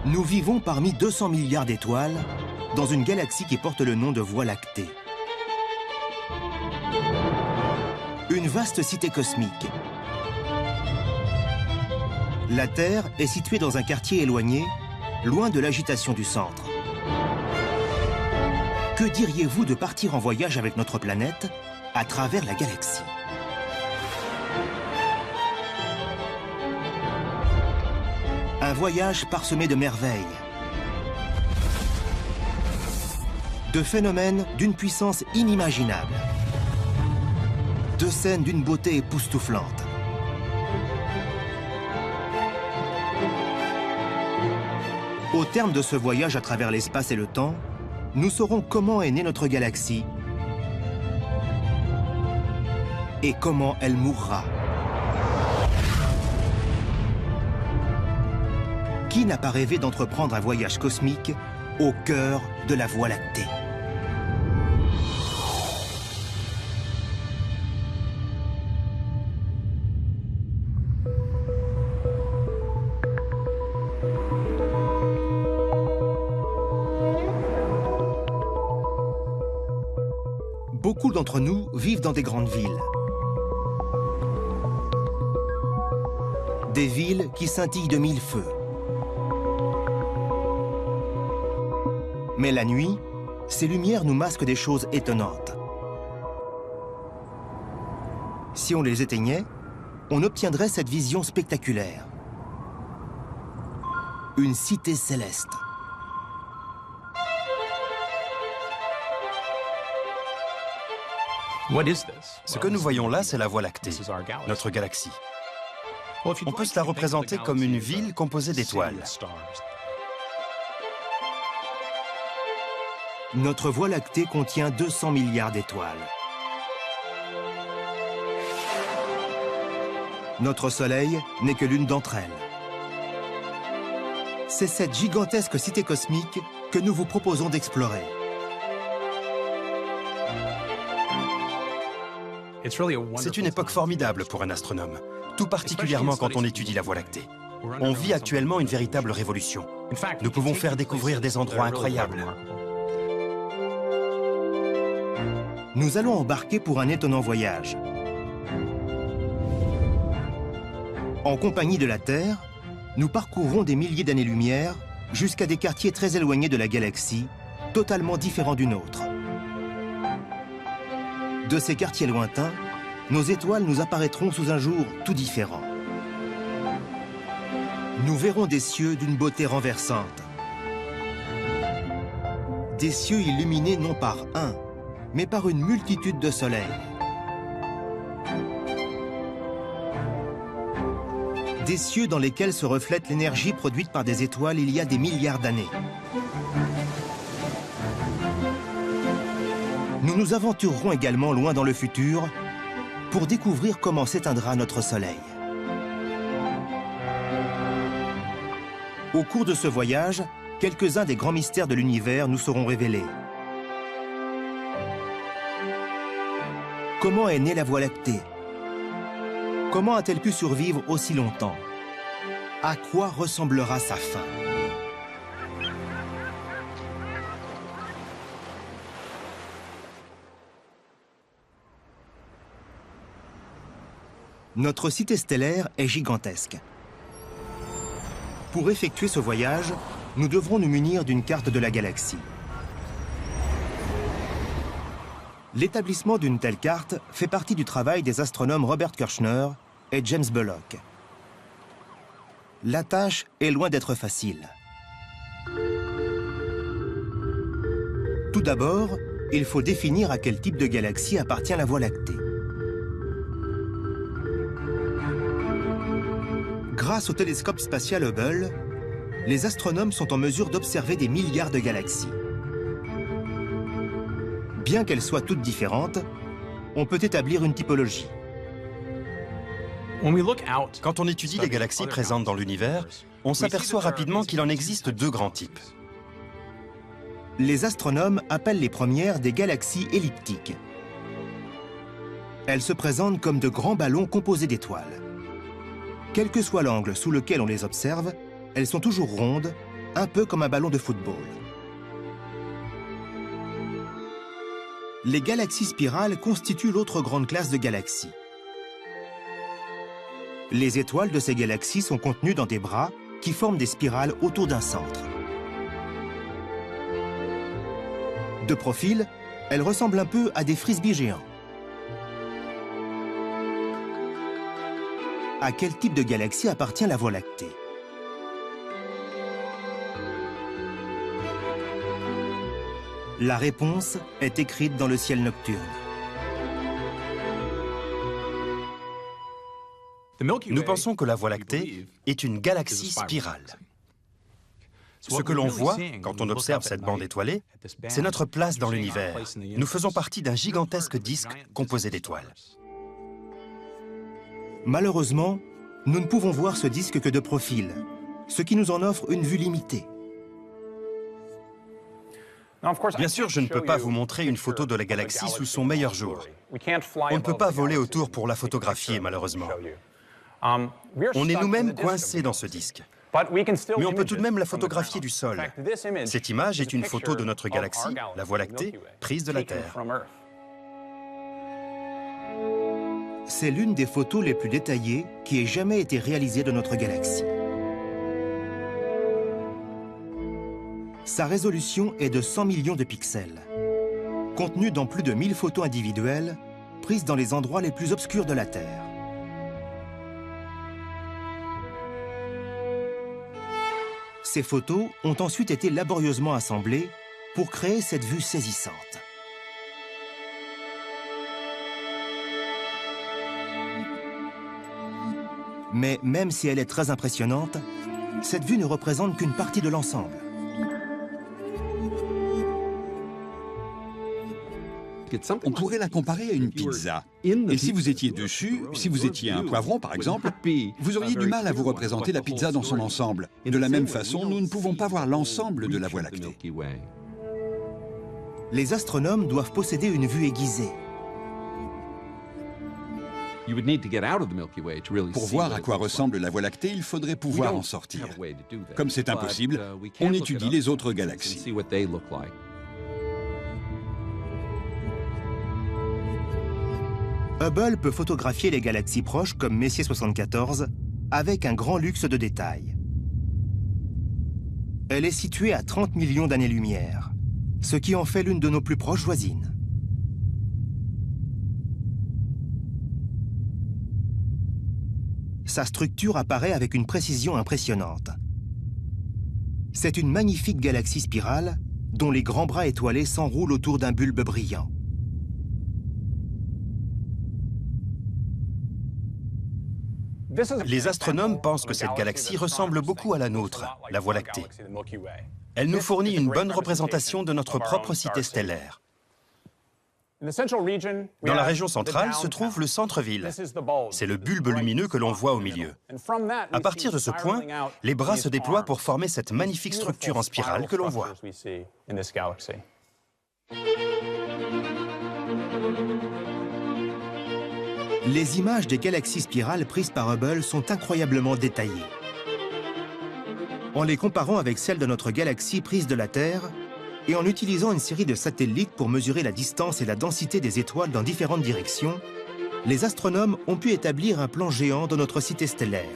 Nous vivons parmi 200 milliards d'étoiles dans une galaxie qui porte le nom de Voie lactée. Une vaste cité cosmique. La Terre est située dans un quartier éloigné, loin de l'agitation du centre. Que diriez-vous de partir en voyage avec notre planète à travers la galaxie? Un voyage parsemé de merveilles, de phénomènes d'une puissance inimaginable, de scènes d'une beauté époustouflante. Au terme de ce voyage à travers l'espace et le temps, nous saurons comment est née notre galaxie et comment elle mourra. Qui n'a pas rêvé d'entreprendre un voyage cosmique au cœur de la Voie lactée? Beaucoup d'entre nous vivent dans des grandes villes. Des villes qui scintillent de mille feux. Mais la nuit, ces lumières nous masquent des choses étonnantes. Si on les éteignait, on obtiendrait cette vision spectaculaire. Une cité céleste. Ce que nous voyons là, c'est la Voie lactée, notre galaxie. On peut se la représenter comme une ville composée d'étoiles. Notre Voie lactée contient 200 milliards d'étoiles. Notre Soleil n'est que l'une d'entre elles. C'est cette gigantesque cité cosmique que nous vous proposons d'explorer. C'est une époque formidable pour un astronome, tout particulièrement quand on étudie la Voie lactée. On vit actuellement une véritable révolution. Nous pouvons faire découvrir des endroits incroyables. Nous allons embarquer pour un étonnant voyage. En compagnie de la Terre, nous parcourrons des milliers d'années-lumière jusqu'à des quartiers très éloignés de la galaxie, totalement différents du nôtre. De ces quartiers lointains, nos étoiles nous apparaîtront sous un jour tout différent. Nous verrons des cieux d'une beauté renversante. Des cieux illuminés non par un, mais par une multitude de soleils. Des cieux dans lesquels se reflète l'énergie produite par des étoiles il y a des milliards d'années. Nous nous aventurerons également loin dans le futur pour découvrir comment s'éteindra notre Soleil. Au cours de ce voyage, quelques-uns des grands mystères de l'univers nous seront révélés. Comment est née la Voie lactée? Comment a-t-elle pu survivre aussi longtemps? À quoi ressemblera sa fin? Notre cité stellaire est gigantesque. Pour effectuer ce voyage, nous devrons nous munir d'une carte de la galaxie. L'établissement d'une telle carte fait partie du travail des astronomes Robert Kirshner et James Bullock. La tâche est loin d'être facile. Tout d'abord, il faut définir à quel type de galaxie appartient la Voie lactée. Grâce au télescope spatial Hubble, les astronomes sont en mesure d'observer des milliards de galaxies. Bien qu'elles soient toutes différentes, on peut établir une typologie. Quand on étudie les galaxies présentes dans l'univers, on s'aperçoit rapidement qu'il en existe deux grands types. Les astronomes appellent les premières des galaxies elliptiques. Elles se présentent comme de grands ballons composés d'étoiles. Quel que soit l'angle sous lequel on les observe, elles sont toujours rondes un peu comme un ballon de football. Les galaxies spirales constituent l'autre grande classe de galaxies. Les étoiles de ces galaxies sont contenues dans des bras qui forment des spirales autour d'un centre. De profil, elles ressemblent un peu à des frisbees géants. À quel type de galaxie appartient la Voie lactée? La réponse est écrite dans le ciel nocturne. Nous pensons que la Voie lactée est une galaxie spirale. Ce que l'on voit quand on observe cette bande étoilée, c'est notre place dans l'univers. Nous faisons partie d'un gigantesque disque composé d'étoiles. Malheureusement, nous ne pouvons voir ce disque que de profil, ce qui nous en offre une vue limitée. Bien sûr, je ne peux pas vous montrer une photo de la galaxie sous son meilleur jour. On ne peut pas voler autour pour la photographier, malheureusement. On est nous-mêmes coincés dans ce disque. Mais on peut tout de même la photographier du sol. Cette image est une photo de notre galaxie, la Voie lactée, prise de la Terre. C'est l'une des photos les plus détaillées qui ait jamais été réalisée de notre galaxie. Sa résolution est de 100 millions de pixels, contenue dans plus de 1000 photos individuelles, prises dans les endroits les plus obscurs de la Terre. Ces photos ont ensuite été laborieusement assemblées pour créer cette vue saisissante. Mais même si elle est très impressionnante, cette vue ne représente qu'une partie de l'ensemble. On pourrait la comparer à une pizza. Et si vous étiez dessus, si vous étiez un poivron par exemple, vous auriez du mal à vous représenter la pizza dans son ensemble. De la même façon, nous ne pouvons pas voir l'ensemble de la Voie lactée. Les astronomes doivent posséder une vue aiguisée. Pour voir à quoi ressemble la Voie lactée, il faudrait pouvoir en sortir. Comme c'est impossible, on étudie les autres galaxies. Hubble peut photographier les galaxies proches comme Messier 74 avec un grand luxe de détails. Elle est située à 30 millions d'années-lumière, ce qui en fait l'une de nos plus proches voisines. Sa structure apparaît avec une précision impressionnante. C'est une magnifique galaxie spirale dont les grands bras étoilés s'enroulent autour d'un bulbe brillant. Les astronomes pensent que cette galaxie ressemble beaucoup à la nôtre, la Voie lactée. Elle nous fournit une bonne représentation de notre propre cité stellaire. Dans la région centrale se trouve le centre-ville. C'est le bulbe lumineux que l'on voit au milieu. À partir de ce point, les bras se déploient pour former cette magnifique structure en spirale que l'on voit. Les images des galaxies spirales prises par Hubble sont incroyablement détaillées. En les comparant avec celles de notre galaxie prise de la Terre, et en utilisant une série de satellites pour mesurer la distance et la densité des étoiles dans différentes directions, les astronomes ont pu établir un plan géant de notre cité stellaire.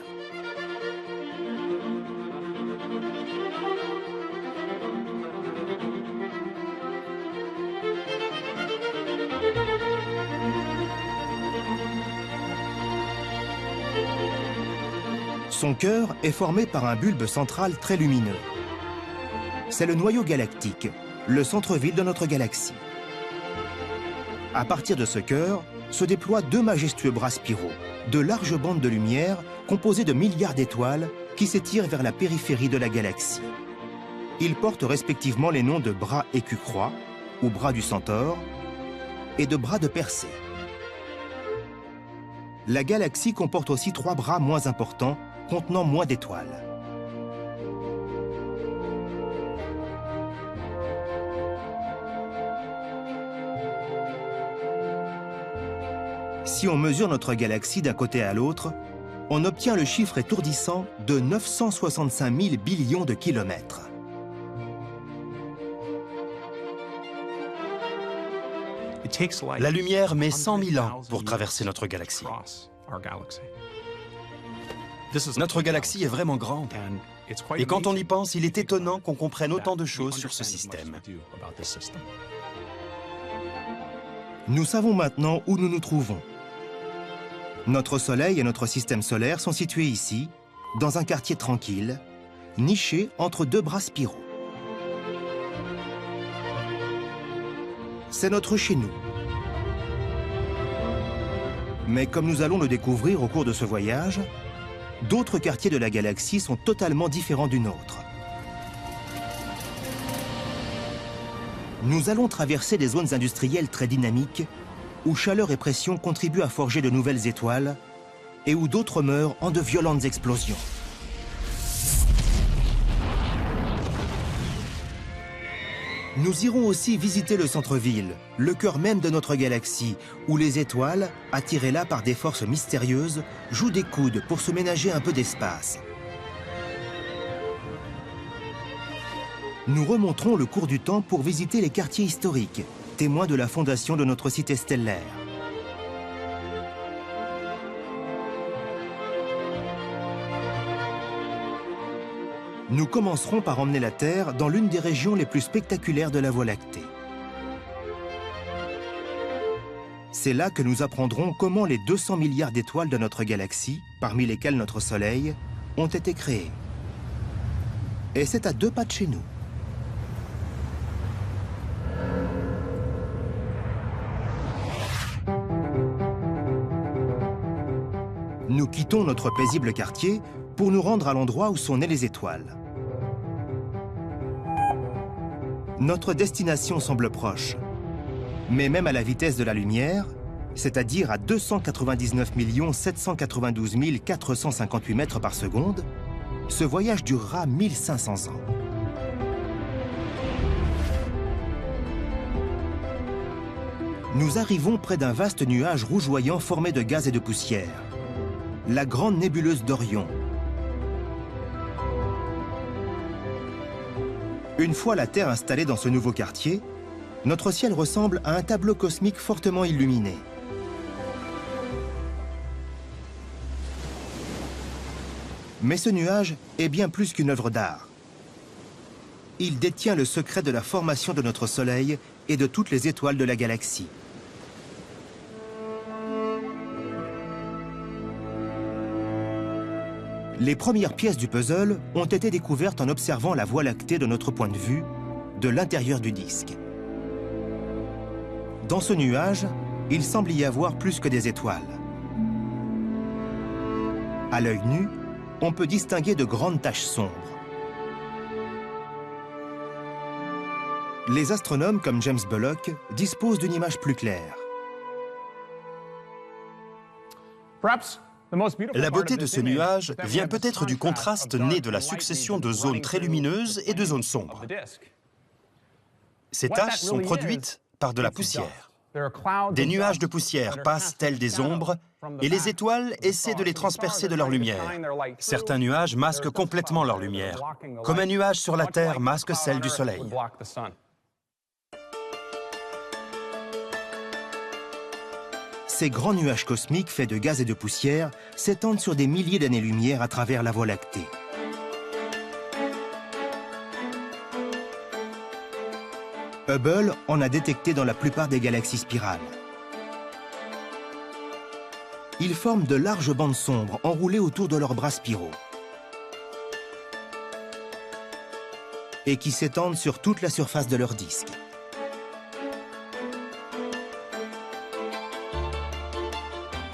Son cœur est formé par un bulbe central très lumineux. C'est le noyau galactique, le centre-ville de notre galaxie. À partir de ce cœur, se déploient deux majestueux bras spiraux, de larges bandes de lumière composées de milliards d'étoiles qui s'étirent vers la périphérie de la galaxie. Ils portent respectivement les noms de bras écu-croix, ou bras du Centaure, et de bras de Persée. La galaxie comporte aussi trois bras moins importants, contenant moins d'étoiles. Si on mesure notre galaxie d'un côté à l'autre, on obtient le chiffre étourdissant de 965 000 billions de kilomètres. La lumière met 100 000 ans pour traverser notre galaxie. Notre galaxie est vraiment grande. Et quand on y pense, il est étonnant qu'on comprenne autant de choses sur ce système. Nous savons maintenant où nous nous trouvons. Notre Soleil et notre système solaire sont situés ici, dans un quartier tranquille, niché entre deux bras spiraux. C'est notre chez nous. Mais comme nous allons le découvrir au cours de ce voyage, d'autres quartiers de la galaxie sont totalement différents du nôtre. Nous allons traverser des zones industrielles très dynamiques, où chaleur et pression contribuent à forger de nouvelles étoiles, et où d'autres meurent en de violentes explosions. Nous irons aussi visiter le centre-ville, le cœur même de notre galaxie, où les étoiles, attirées là par des forces mystérieuses, jouent des coudes pour se ménager un peu d'espace. Nous remonterons le cours du temps pour visiter les quartiers historiques, témoins de la fondation de notre cité stellaire. Nous commencerons par emmener la Terre dans l'une des régions les plus spectaculaires de la Voie lactée. C'est là que nous apprendrons comment les 200 milliards d'étoiles de notre galaxie, parmi lesquelles notre Soleil, ont été créées. Et c'est à 2 pas de chez nous. Nous quittons notre paisible quartier pour nous rendre à l'endroit où sont nées les étoiles. Notre destination semble proche, mais même à la vitesse de la lumière, c'est-à-dire à 299 792 458 mètres par seconde, ce voyage durera 1500 ans. Nous arrivons près d'un vaste nuage rougeoyant formé de gaz et de poussière, la grande nébuleuse d'Orion. Une fois la Terre installée dans ce nouveau quartier, notre ciel ressemble à un tableau cosmique fortement illuminé. Mais ce nuage est bien plus qu'une œuvre d'art. Il détient le secret de la formation de notre Soleil et de toutes les étoiles de la galaxie. Les premières pièces du puzzle ont été découvertes en observant la Voie lactée de notre point de vue, de l'intérieur du disque. Dans ce nuage, il semble y avoir plus que des étoiles. À l'œil nu, on peut distinguer de grandes taches sombres. Les astronomes comme James Bullock disposent d'une image plus claire. La beauté de ce nuage vient peut-être du contraste né de la succession de zones très lumineuses et de zones sombres. Ces taches sont produites par de la poussière. Des nuages de poussière passent tels des ombres et les étoiles essaient de les transpercer de leur lumière. Certains nuages masquent complètement leur lumière, comme un nuage sur la Terre masque celle du Soleil. Ces grands nuages cosmiques faits de gaz et de poussière s'étendent sur des milliers d'années-lumière à travers la Voie lactée. Hubble en a détecté dans la plupart des galaxies spirales. Ils forment de larges bandes sombres enroulées autour de leurs bras spiraux et qui s'étendent sur toute la surface de leur disque.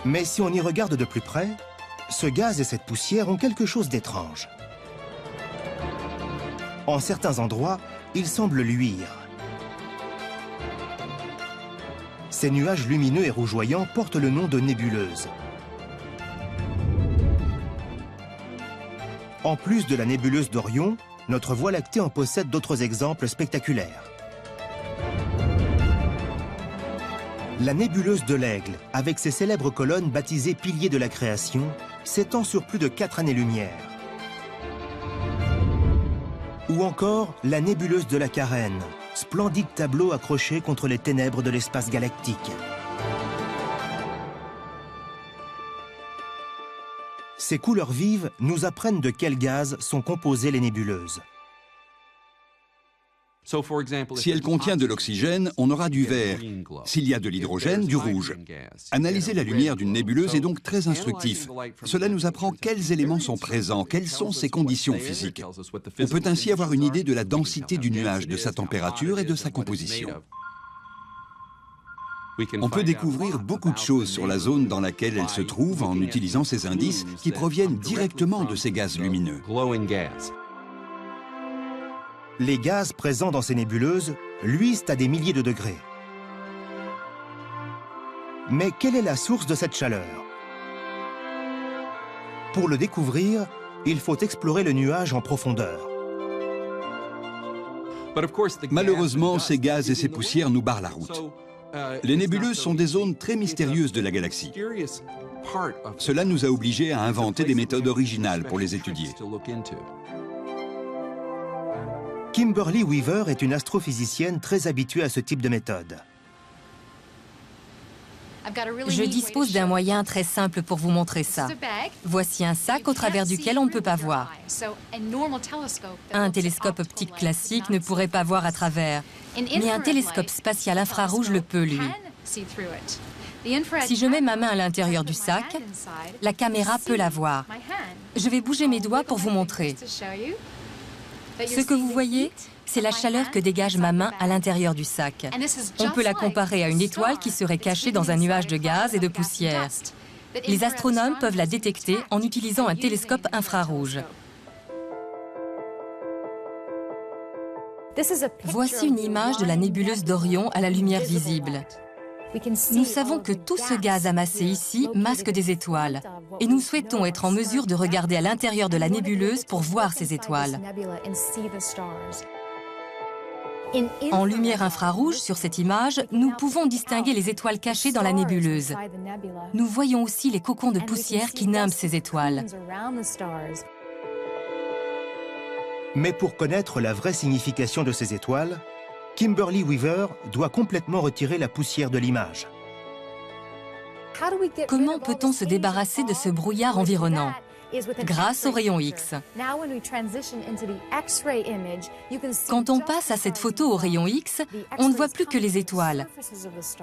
Mais si on y regarde de plus près, ce gaz et cette poussière ont quelque chose d'étrange. En certains endroits, ils semblent luire. Ces nuages lumineux et rougeoyants portent le nom de nébuleuses. En plus de la nébuleuse d'Orion, notre Voie lactée en possède d'autres exemples spectaculaires. La nébuleuse de l'Aigle, avec ses célèbres colonnes baptisées piliers de la création, s'étend sur plus de 4 années-lumière. Ou encore la nébuleuse de la Carène, Splendide tableau accroché contre les ténèbres de l'espace galactique. Ces couleurs vives nous apprennent de quels gaz sont composées les nébuleuses. Si elle contient de l'oxygène, on aura du vert. S'il y a de l'hydrogène, du rouge. Analyser la lumière d'une nébuleuse est donc très instructif. Cela nous apprend quels éléments sont présents, quelles sont ses conditions physiques. On peut ainsi avoir une idée de la densité du nuage, de sa température et de sa composition. On peut découvrir beaucoup de choses sur la zone dans laquelle elle se trouve en utilisant ces indices qui proviennent directement de ces gaz lumineux. Les gaz présents dans ces nébuleuses luisent à des milliers de degrés. Mais quelle est la source de cette chaleur? Pour le découvrir, il faut explorer le nuage en profondeur. Malheureusement, ces gaz et ces poussières nous barrent la route. Les nébuleuses sont des zones très mystérieuses de la galaxie. Cela nous a obligés à inventer des méthodes originales pour les étudier. Kimberly Weaver est une astrophysicienne très habituée à ce type de méthode. Je dispose d'un moyen très simple pour vous montrer ça. Voici un sac au travers duquel on ne peut pas voir. Un télescope optique classique ne pourrait pas voir à travers, mais un télescope spatial infrarouge le peut, lui. Si je mets ma main à l'intérieur du sac, la caméra peut la voir. Je vais bouger mes doigts pour vous montrer. Ce que vous voyez, c'est la chaleur que dégage ma main à l'intérieur du sac. On peut la comparer à une étoile qui serait cachée dans un nuage de gaz et de poussière. Les astronomes peuvent la détecter en utilisant un télescope infrarouge. Voici une image de la nébuleuse d'Orion à la lumière visible. Nous savons que tout ce gaz amassé ici masque des étoiles, et nous souhaitons être en mesure de regarder à l'intérieur de la nébuleuse pour voir ces étoiles. En lumière infrarouge, sur cette image, nous pouvons distinguer les étoiles cachées dans la nébuleuse. Nous voyons aussi les cocons de poussière qui nimbent ces étoiles. Mais pour connaître la vraie signification de ces étoiles, Kimberly Weaver doit complètement retirer la poussière de l'image. Comment peut-on se débarrasser de ce brouillard environnant? Grâce aux rayons X. Quand on passe à cette photo aux rayons X, on ne voit plus que les étoiles,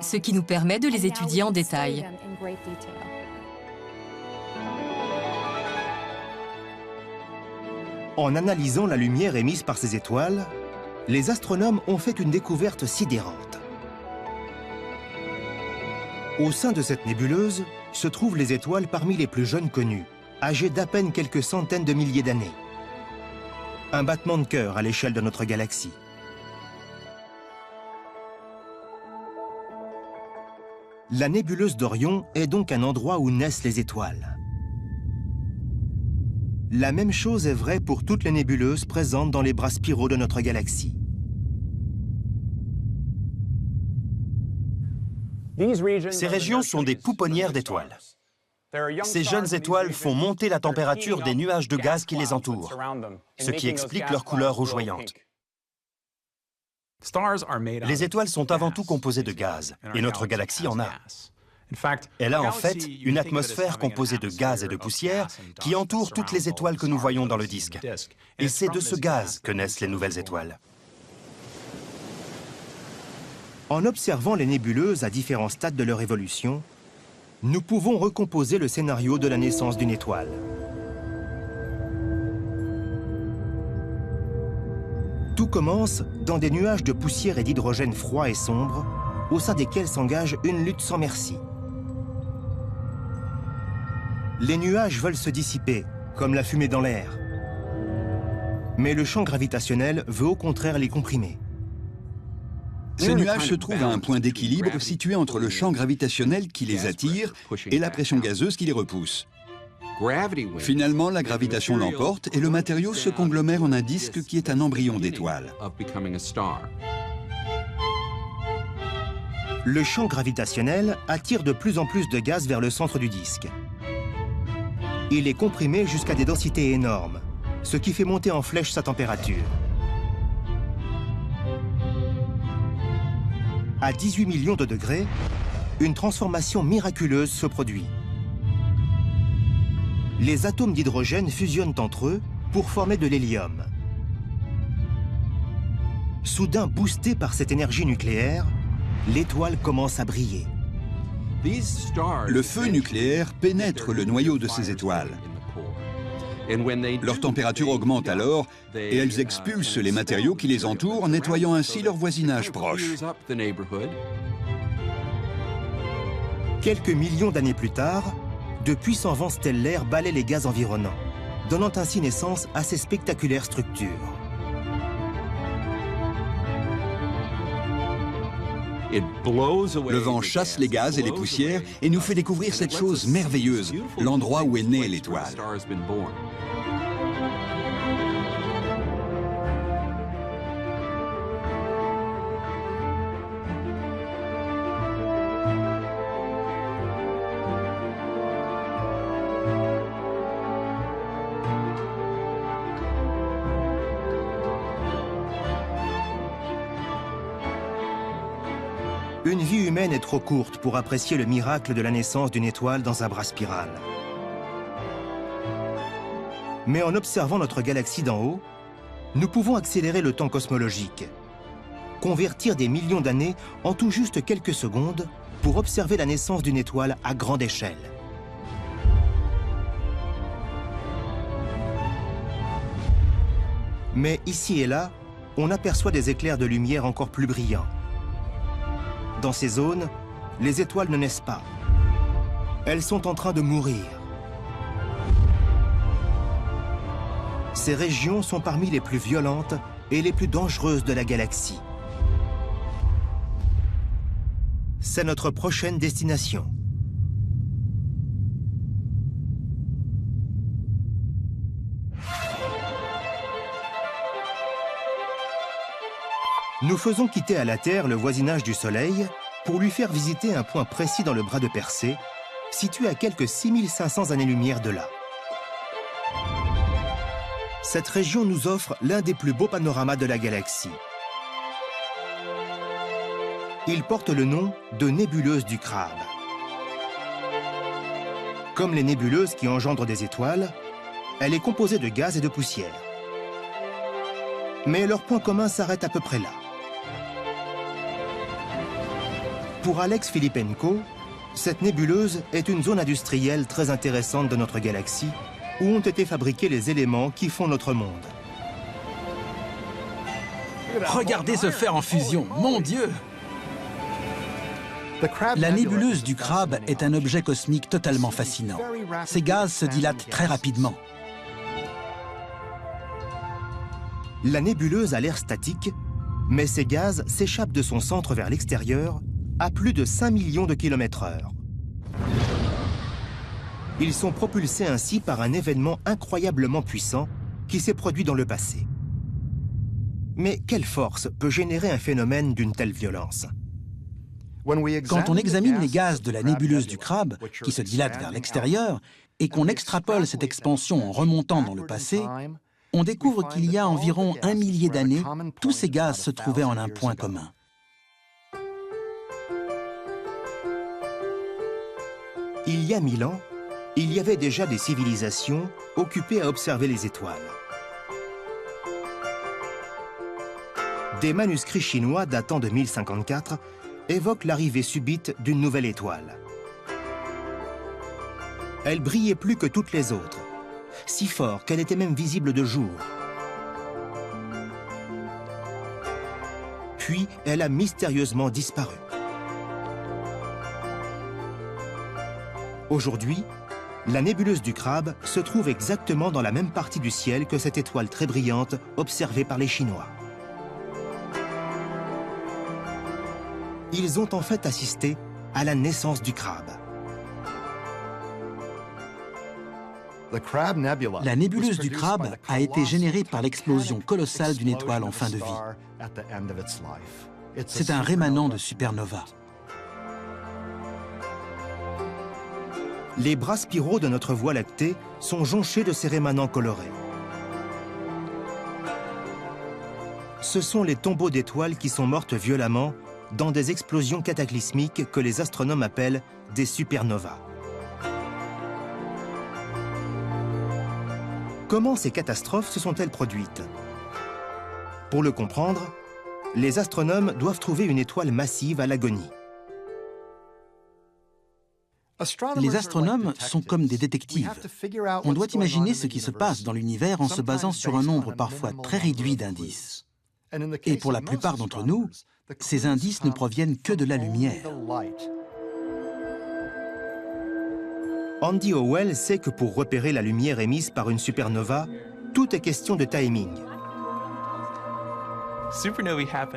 ce qui nous permet de les étudier en détail. En analysant la lumière émise par ces étoiles, les astronomes ont fait une découverte sidérante. Au sein de cette nébuleuse se trouvent les étoiles parmi les plus jeunes connues, âgées d'à peine quelques centaines de milliers d'années. Un battement de cœur à l'échelle de notre galaxie. La nébuleuse d'Orion est donc un endroit où naissent les étoiles. La même chose est vraie pour toutes les nébuleuses présentes dans les bras spiraux de notre galaxie. Ces régions sont des pouponnières d'étoiles. Ces jeunes étoiles font monter la température des nuages de gaz qui les entourent, ce qui explique leur couleur rougeoyante. Les étoiles sont avant tout composées de gaz, et notre galaxie en a. Elle a en fait une atmosphère composée de gaz et de poussière qui entoure toutes les étoiles que nous voyons dans le disque. Et c'est de ce gaz que naissent les nouvelles étoiles. En observant les nébuleuses à différents stades de leur évolution, nous pouvons recomposer le scénario de la naissance d'une étoile. Tout commence dans des nuages de poussière et d'hydrogène froid et sombre, au sein desquels s'engage une lutte sans merci. Les nuages veulent se dissiper, comme la fumée dans l'air. Mais le champ gravitationnel veut au contraire les comprimer. Ces nuages se trouvent à un point d'équilibre situé entre le champ gravitationnel qui les attire et la pression gazeuse qui les repousse. Finalement, la gravitation l'emporte et le matériau se conglomère en un disque qui est un embryon d'étoile. Le champ gravitationnel attire de plus en plus de gaz vers le centre du disque. Il est comprimé jusqu'à des densités énormes, ce qui fait monter en flèche sa température. À 18 millions de degrés, une transformation miraculeuse se produit. Les atomes d'hydrogène fusionnent entre eux pour former de l'hélium. Soudain boosté par cette énergie nucléaire, l'étoile commence à briller. Le feu nucléaire pénètre le noyau de ces étoiles. Leur température augmente alors et elles expulsent les matériaux qui les entourent, nettoyant ainsi leur voisinage proche. Quelques millions d'années plus tard, de puissants vents stellaires balaient les gaz environnants, donnant ainsi naissance à ces spectaculaires structures. Le vent chasse les gaz et les poussières et nous fait découvrir cette chose merveilleuse, l'endroit où est née l'étoile. Une vie humaine est trop courte pour apprécier le miracle de la naissance d'une étoile dans un bras spiral. Mais en observant notre galaxie d'en haut, nous pouvons accélérer le temps cosmologique, convertir des millions d'années en tout juste quelques secondes pour observer la naissance d'une étoile à grande échelle. Mais ici et là, on aperçoit des éclairs de lumière encore plus brillants. Dans ces zones, les étoiles ne naissent pas. Elles sont en train de mourir. Ces régions sont parmi les plus violentes et les plus dangereuses de la galaxie. C'est notre prochaine destination. Nous faisons quitter à la Terre le voisinage du Soleil pour lui faire visiter un point précis dans le bras de Persée, situé à quelques 6500 années-lumière de là. Cette région nous offre l'un des plus beaux panoramas de la galaxie. Il porte le nom de nébuleuse du Crabe. Comme les nébuleuses qui engendrent des étoiles, elle est composée de gaz et de poussière. Mais leur point commun s'arrête à peu près là. Pour Alex Filipenko, cette nébuleuse est une zone industrielle très intéressante de notre galaxie où ont été fabriqués les éléments qui font notre monde. Regardez ce fer en fusion, mon Dieu! La nébuleuse du Crabe est un objet cosmique totalement fascinant. Ces gaz se dilatent très rapidement. La nébuleuse a l'air statique, mais ces gaz s'échappent de son centre vers l'extérieur à plus de 5 millions de km/h. Ils sont propulsés ainsi par un événement incroyablement puissant qui s'est produit dans le passé. Mais quelle force peut générer un phénomène d'une telle violence? Quand on examine les gaz de la nébuleuse du Crabe, qui se dilatent vers l'extérieur, et qu'on extrapole cette expansion en remontant dans le passé, on découvre qu'il y a environ 1 millier d'années, tous ces gaz se trouvaient en un point commun. Il y a 1000 ans, il y avait déjà des civilisations occupées à observer les étoiles. Des manuscrits chinois datant de 1054 évoquent l'arrivée subite d'une nouvelle étoile. Elle brillait plus que toutes les autres, si fort qu'elle était même visible de jour. Puis, elle a mystérieusement disparu. Aujourd'hui, la nébuleuse du Crabe se trouve exactement dans la même partie du ciel que cette étoile très brillante observée par les Chinois. Ils ont en fait assisté à la naissance du Crabe. La nébuleuse du Crabe a été générée par l'explosion colossale d'une étoile en fin de vie. C'est un rémanent de supernova. Les bras spiraux de notre Voie lactée sont jonchés de ces rémanents colorés. Ce sont les tombeaux d'étoiles qui sont mortes violemment dans des explosions cataclysmiques que les astronomes appellent des supernovas. Comment ces catastrophes se sont-elles produites? Pour le comprendre, les astronomes doivent trouver une étoile massive à l'agonie. Les astronomes sont comme des détectives. On doit imaginer ce qui se passe dans l'univers en se basant sur un nombre parfois très réduit d'indices. Et pour la plupart d'entre nous, ces indices ne proviennent que de la lumière. Andy Howell sait que pour repérer la lumière émise par une supernova, tout est question de timing.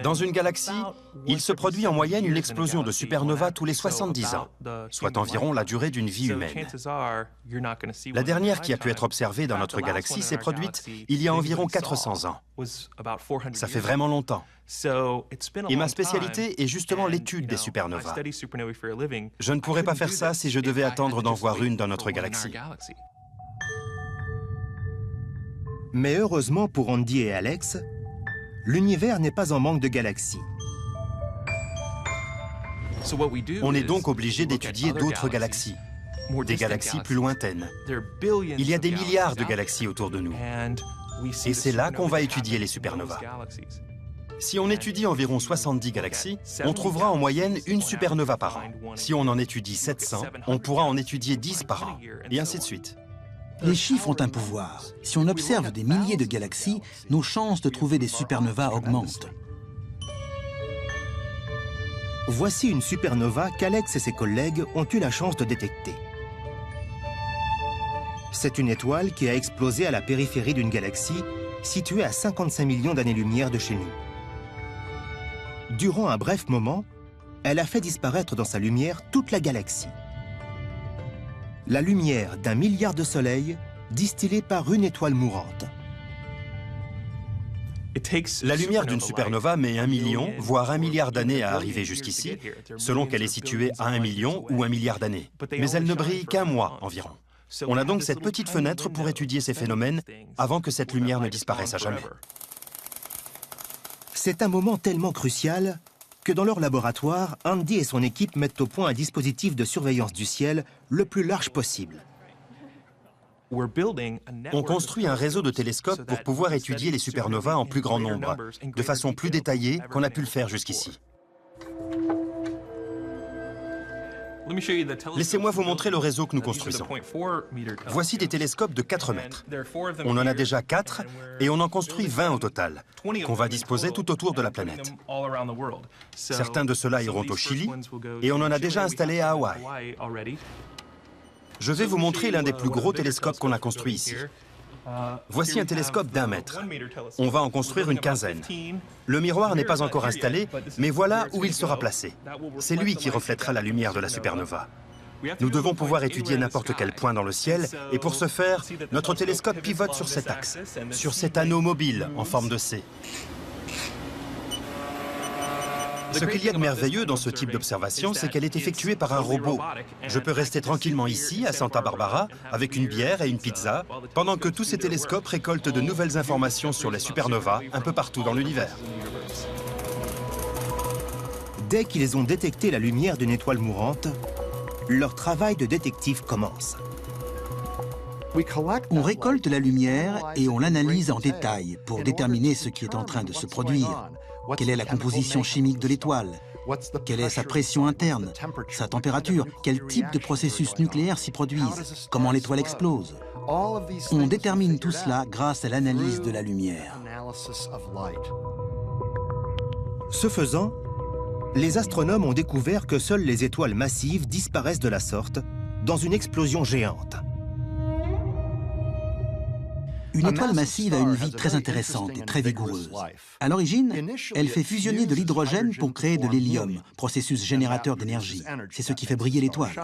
Dans une galaxie, il se produit en moyenne une explosion de supernova tous les 70 ans, soit environ la durée d'une vie humaine. La dernière qui a pu être observée dans notre galaxie s'est produite il y a environ 400 ans. Ça fait vraiment longtemps. Et ma spécialité est justement l'étude des supernovas. Je ne pourrais pas faire ça si je devais attendre d'en voir une dans notre galaxie. Mais heureusement pour Andy et Alex, l'univers n'est pas en manque de galaxies. On est donc obligé d'étudier d'autres galaxies, des galaxies plus lointaines. Il y a des milliards de galaxies autour de nous. Et c'est là qu'on va étudier les supernovas. Si on étudie environ 70 galaxies, on trouvera en moyenne une supernova par an. Si on en étudie 700, on pourra en étudier 10 par an, et ainsi de suite. Les chiffres ont un pouvoir. Si on observe des milliers de galaxies, nos chances de trouver des supernovas augmentent. Voici une supernova qu'Alex et ses collègues ont eu la chance de détecter. C'est une étoile qui a explosé à la périphérie d'une galaxie située à 55 millions d'années-lumière de chez nous. Durant un bref moment, elle a fait disparaître dans sa lumière toute la galaxie. La lumière d'1 milliard de soleils distillée par une étoile mourante. La lumière d'une supernova met 1 million, voire 1 milliard d'années à arriver jusqu'ici, selon qu'elle est située à 1 million ou 1 milliard d'années. Mais elle ne brille qu'1 mois environ. On a donc cette petite fenêtre pour étudier ces phénomènes avant que cette lumière ne disparaisse à jamais. C'est un moment tellement crucial que dans leur laboratoire, Andy et son équipe mettent au point un dispositif de surveillance du ciel le plus large possible. On construit un réseau de télescopes pour pouvoir étudier les supernovas en plus grand nombre, de façon plus détaillée qu'on a pu le faire jusqu'ici. Laissez-moi vous montrer le réseau que nous construisons. Voici des télescopes de 4 mètres. On en a déjà 4 et on en construit 20 au total, qu'on va disposer tout autour de la planète. Certains de ceux-là iront au Chili et on en a déjà installé à Hawaï. Je vais vous montrer l'un des plus gros télescopes qu'on a construit ici. Voici un télescope d'1 mètre. On va en construire une quinzaine. Le miroir n'est pas encore installé, mais voilà où il sera placé. C'est lui qui reflètera la lumière de la supernova. Nous devons pouvoir étudier n'importe quel point dans le ciel, et pour ce faire, notre télescope pivote sur cet axe, sur cet anneau mobile en forme de C. Ce qu'il y a de merveilleux dans ce type d'observation, c'est qu'elle est effectuée par un robot. Je peux rester tranquillement ici, à Santa Barbara, avec une bière et une pizza, pendant que tous ces télescopes récoltent de nouvelles informations sur les supernovas un peu partout dans l'univers. Dès qu'ils ont détecté la lumière d'une étoile mourante, leur travail de détective commence. On récolte la lumière et on l'analyse en détail pour déterminer ce qui est en train de se produire. Quelle est la composition chimique de l'étoile? Quelle est sa pression interne, sa température? Quel type de processus nucléaire s'y produisent? Comment l'étoile explose? On détermine tout cela grâce à l'analyse de la lumière. Ce faisant, les astronomes ont découvert que seules les étoiles massives disparaissent de la sorte dans une explosion géante. Une étoile massive a une vie très intéressante et très vigoureuse. À l'origine, elle fait fusionner de l'hydrogène pour créer de l'hélium, processus générateur d'énergie. C'est ce qui fait briller l'étoile.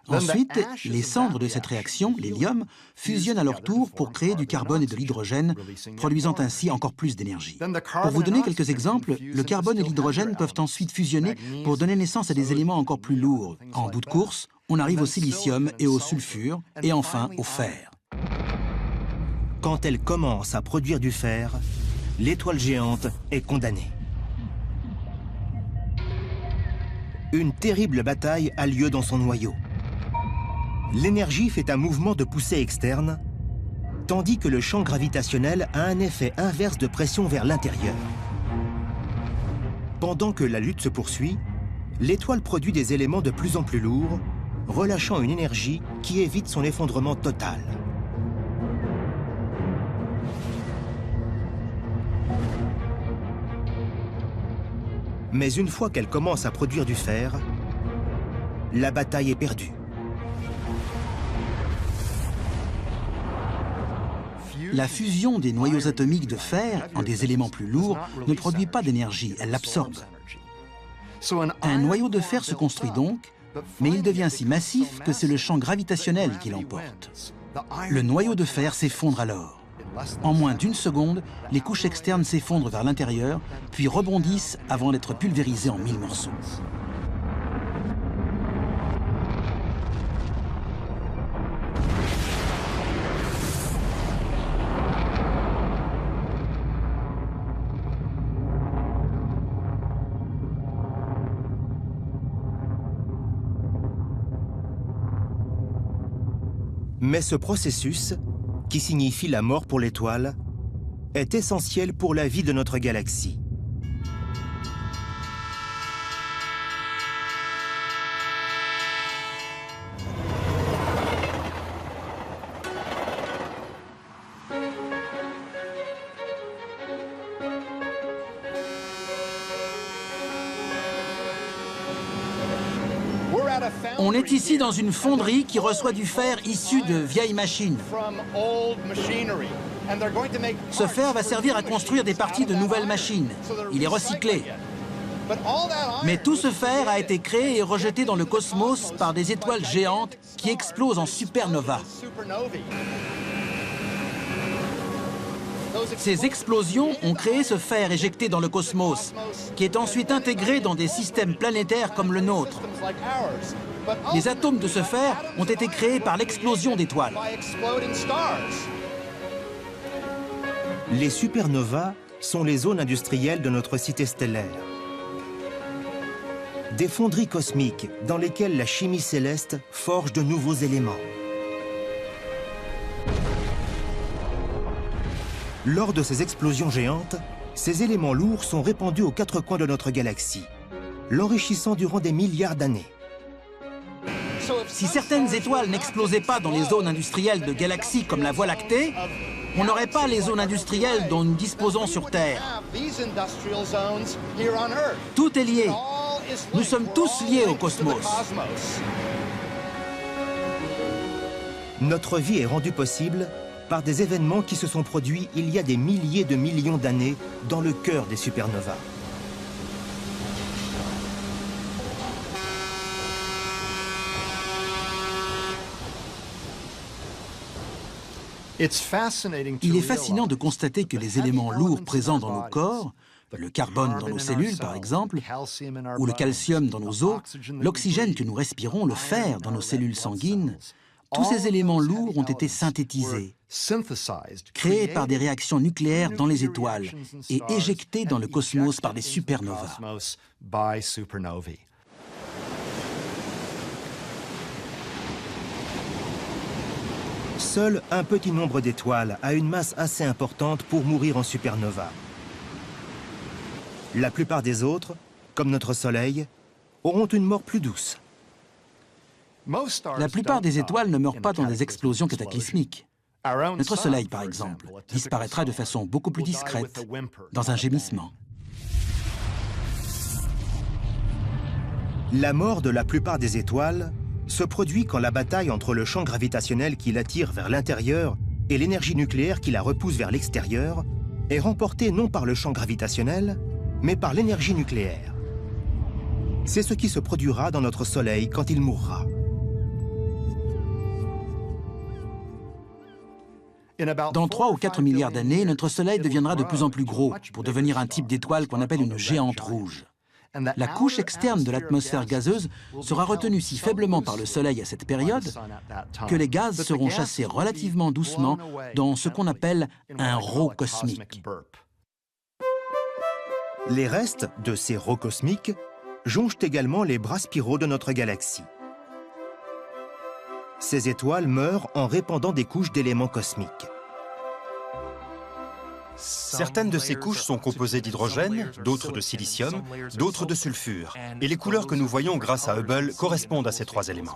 Ensuite, les cendres de cette réaction, l'hélium, fusionnent à leur tour pour créer du carbone et de l'hydrogène, produisant ainsi encore plus d'énergie. Pour vous donner quelques exemples, le carbone et l'hydrogène peuvent ensuite fusionner pour donner naissance à des éléments encore plus lourds. En bout de course, on arrive au silicium et au sulfure, et enfin au fer. Quand elle commence à produire du fer, l'étoile géante est condamnée. une terrible bataille a lieu dans son noyau. L'énergie fait un mouvement de poussée externe, tandis que le champ gravitationnel a un effet inverse de pression vers l'intérieur. Pendant que la lutte se poursuit, l'étoile produit des éléments de plus en plus lourds, relâchant une énergie qui évite son effondrement total. Mais une fois qu'elle commence à produire du fer, la bataille est perdue. La fusion des noyaux atomiques de fer en des éléments plus lourds ne produit pas d'énergie, elle l'absorbe. Un noyau de fer se construit donc, mais il devient si massif que c'est le champ gravitationnel qui l'emporte. Le noyau de fer s'effondre alors. En moins d'une seconde, les couches externes s'effondrent vers l'intérieur, puis rebondissent avant d'être pulvérisées en 1000 morceaux. Mais ce processus, qui signifie la mort pour l'étoile, est essentiel pour la vie de notre galaxie. On est ici dans une fonderie qui reçoit du fer issu de vieilles machines. Ce fer va servir à construire des parties de nouvelles machines. Il est recyclé. Mais tout ce fer a été créé et rejeté dans le cosmos par des étoiles géantes qui explosent en supernovas. Ces explosions ont créé ce fer éjecté dans le cosmos, qui est ensuite intégré dans des systèmes planétaires comme le nôtre. Les atomes de ce fer ont été créés par l'explosion d'étoiles. Les supernovas sont les zones industrielles de notre cité stellaire. Des fonderies cosmiques dans lesquelles la chimie céleste forge de nouveaux éléments. Lors de ces explosions géantes, ces éléments lourds sont répandus aux quatre coins de notre galaxie, l'enrichissant durant des milliards d'années. Si certaines étoiles n'explosaient pas dans les zones industrielles de galaxies comme la Voie lactée, on n'aurait pas les zones industrielles dont nous disposons sur Terre. Tout est lié. Nous sommes tous liés au cosmos. Notre vie est rendue possible par des événements qui se sont produits il y a des milliers de millions d'années dans le cœur des supernovas. Il est fascinant de constater que les éléments lourds présents dans nos corps, le carbone dans nos cellules par exemple, ou le calcium dans nos os, l'oxygène que nous respirons, le fer dans nos cellules sanguines, tous ces éléments lourds ont été synthétisés, créés par des réactions nucléaires dans les étoiles et éjectés dans le cosmos par des supernovas. Seul un petit nombre d'étoiles a une masse assez importante pour mourir en supernova. La plupart des autres, comme notre Soleil, auront une mort plus douce. La plupart des étoiles ne meurent pas dans des explosions cataclysmiques. Notre Soleil, par exemple, disparaîtra de façon beaucoup plus discrète, dans un gémissement. La mort de la plupart des étoiles se produit quand la bataille entre le champ gravitationnel qui l'attire vers l'intérieur et l'énergie nucléaire qui la repousse vers l'extérieur est remportée non par le champ gravitationnel, mais par l'énergie nucléaire. C'est ce qui se produira dans notre Soleil quand il mourra. Dans 3 ou 4 milliards d'années, notre Soleil deviendra de plus en plus gros pour devenir un type d'étoile qu'on appelle une géante rouge. La couche externe de l'atmosphère gazeuse sera retenue si faiblement par le Soleil à cette période que les gaz seront chassés relativement doucement dans ce qu'on appelle un rot cosmique. Les restes de ces rots cosmiques jonchent également les bras spiraux de notre galaxie. Ces étoiles meurent en répandant des couches d'éléments cosmiques. Certaines de ces couches sont composées d'hydrogène, d'autres de silicium, d'autres de sulfure. Et les couleurs que nous voyons grâce à Hubble correspondent à ces trois éléments.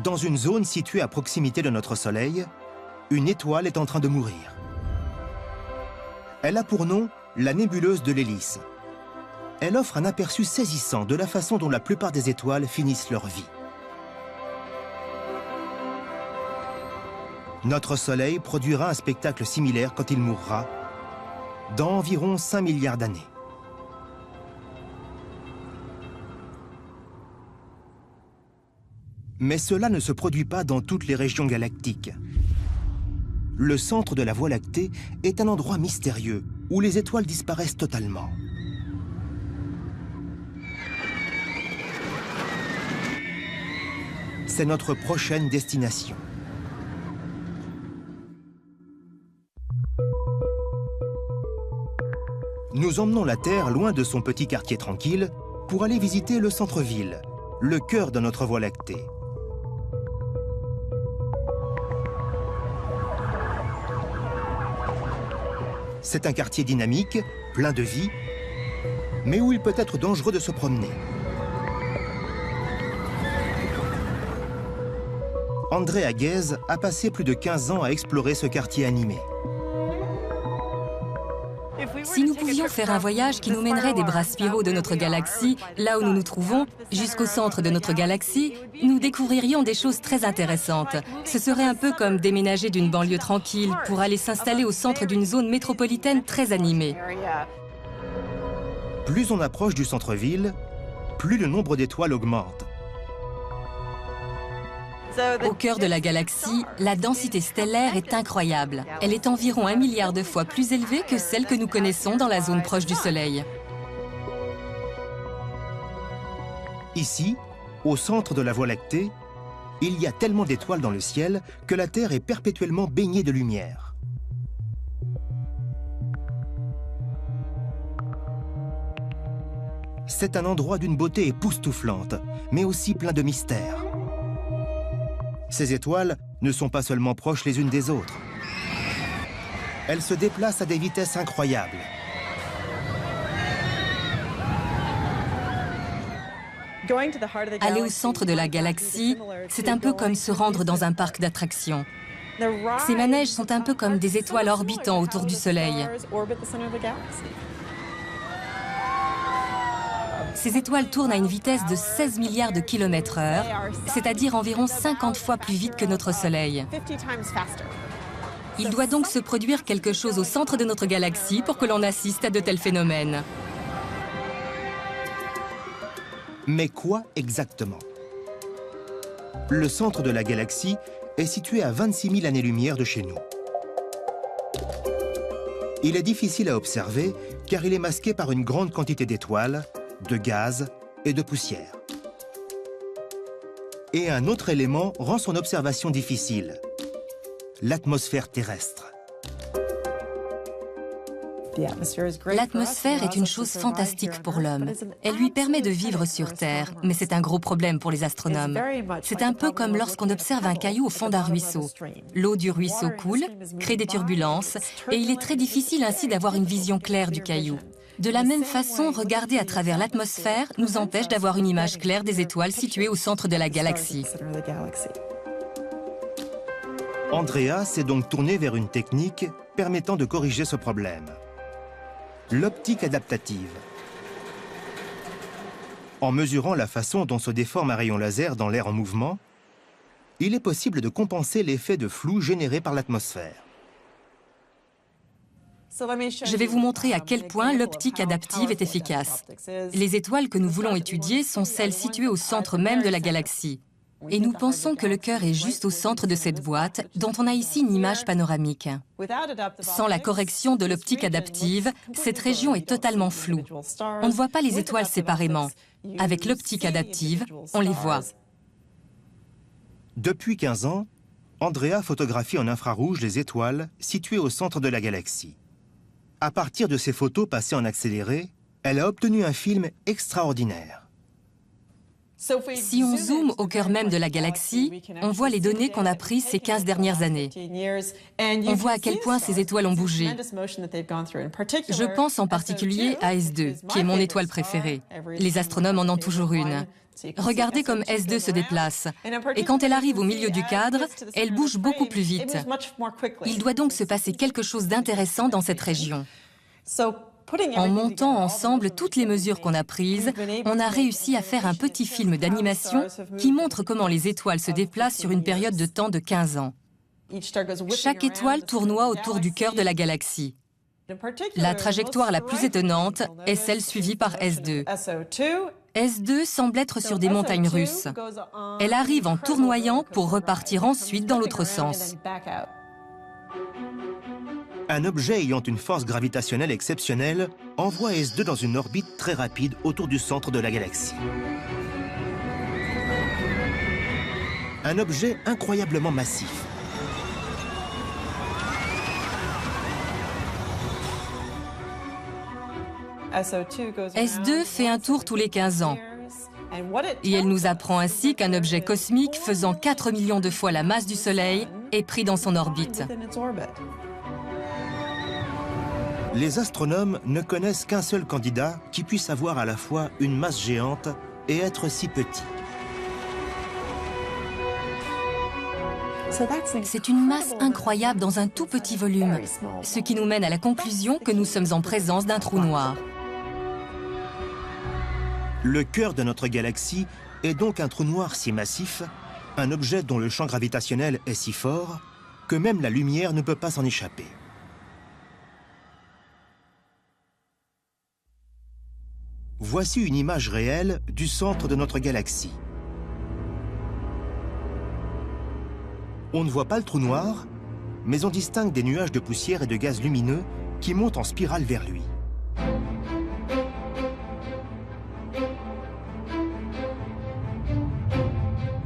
Dans une zone située à proximité de notre Soleil, une étoile est en train de mourir. Elle a pour nom la nébuleuse de l'hélice. Elle offre un aperçu saisissant de la façon dont la plupart des étoiles finissent leur vie. Notre Soleil produira un spectacle similaire quand il mourra, dans environ 5 milliards d'années. Mais cela ne se produit pas dans toutes les régions galactiques. Le centre de la Voie lactée est un endroit mystérieux où les étoiles disparaissent totalement. C'est notre prochaine destination. Nous emmenons la Terre loin de son petit quartier tranquille pour aller visiter le centre-ville, le cœur de notre Voie lactée. C'est un quartier dynamique, plein de vie, mais où il peut être dangereux de se promener. André Aguez a passé plus de 15 ans à explorer ce quartier animé. Si nous pouvions faire un voyage qui nous mènerait des bras spiraux de notre galaxie, là où nous nous trouvons, jusqu'au centre de notre galaxie, nous découvririons des choses très intéressantes. Ce serait un peu comme déménager d'une banlieue tranquille pour aller s'installer au centre d'une zone métropolitaine très animée. Plus on approche du centre-ville, plus le nombre d'étoiles augmente. Au cœur de la galaxie, la densité stellaire est incroyable. Elle est environ 1 milliard de fois plus élevée que celle que nous connaissons dans la zone proche du Soleil. Ici, au centre de la Voie lactée, il y a tellement d'étoiles dans le ciel que la Terre est perpétuellement baignée de lumière. C'est un endroit d'une beauté époustouflante, mais aussi plein de mystères. Ces étoiles ne sont pas seulement proches les unes des autres. Elles se déplacent à des vitesses incroyables. Aller au centre de la galaxie, c'est un peu comme se rendre dans un parc d'attractions. Ces manèges sont un peu comme des étoiles orbitant autour du Soleil. Ces étoiles tournent à une vitesse de 16 milliards de kilomètres/heure, c'est-à-dire environ 50 fois plus vite que notre Soleil. Il doit donc se produire quelque chose au centre de notre galaxie pour que l'on assiste à de tels phénomènes. Mais quoi exactement? Le centre de la galaxie est situé à 26 000 années-lumière de chez nous. Il est difficile à observer car il est masqué par une grande quantité d'étoiles, de gaz et de poussière. Et un autre élément rend son observation difficile, l'atmosphère terrestre. L'atmosphère est une chose fantastique pour l'homme. Elle lui permet de vivre sur Terre, mais c'est un gros problème pour les astronomes. C'est un peu comme lorsqu'on observe un caillou au fond d'un ruisseau. L'eau du ruisseau coule, crée des turbulences, et il est très difficile ainsi d'avoir une vision claire du caillou. De la même façon, regarder à travers l'atmosphère nous empêche d'avoir une image claire des étoiles situées au centre de la galaxie. Andrea s'est donc tourné vers une technique permettant de corriger ce problème. L'optique adaptative. En mesurant la façon dont se déforme un rayon laser dans l'air en mouvement, il est possible de compenser l'effet de flou généré par l'atmosphère. Je vais vous montrer à quel point l'optique adaptive est efficace. Les étoiles que nous voulons étudier sont celles situées au centre même de la galaxie. Et nous pensons que le cœur est juste au centre de cette boîte, dont on a ici une image panoramique. Sans la correction de l'optique adaptive, cette région est totalement floue. On ne voit pas les étoiles séparément. Avec l'optique adaptive, on les voit. Depuis 15 ans, Andrea photographie en infrarouge les étoiles situées au centre de la galaxie. À partir de ces photos passées en accéléré, elle a obtenu un film extraordinaire. Si on zoome au cœur même de la galaxie, on voit les données qu'on a prises ces 15 dernières années. On voit à quel point ces étoiles ont bougé. Je pense en particulier à S2, qui est mon étoile préférée. Les astronomes en ont toujours une. Regardez comme S2 se déplace. Et quand elle arrive au milieu du cadre, elle bouge beaucoup plus vite. Il doit donc se passer quelque chose d'intéressant dans cette région. En montant ensemble toutes les mesures qu'on a prises, on a réussi à faire un petit film d'animation qui montre comment les étoiles se déplacent sur une période de temps de 15 ans. Chaque étoile tournoie autour du cœur de la galaxie. La trajectoire la plus étonnante est celle suivie par S2. S2 semble être sur des montagnes russes. Elle arrive en tournoyant pour repartir ensuite dans l'autre sens. Un objet ayant une force gravitationnelle exceptionnelle envoie S2 dans une orbite très rapide autour du centre de la galaxie. Un objet incroyablement massif. S2 fait un tour tous les 15 ans. Et elle nous apprend ainsi qu'un objet cosmique faisant 4 millions de fois la masse du Soleil est pris dans son orbite. Les astronomes ne connaissent qu'un seul candidat qui puisse avoir à la fois une masse géante et être si petit. C'est une masse incroyable dans un tout petit volume, ce qui nous mène à la conclusion que nous sommes en présence d'un trou noir. Le cœur de notre galaxie est donc un trou noir si massif, un objet dont le champ gravitationnel est si fort, que même la lumière ne peut pas s'en échapper. Voici une image réelle du centre de notre galaxie. On ne voit pas le trou noir, mais on distingue des nuages de poussière et de gaz lumineux qui montent en spirale vers lui.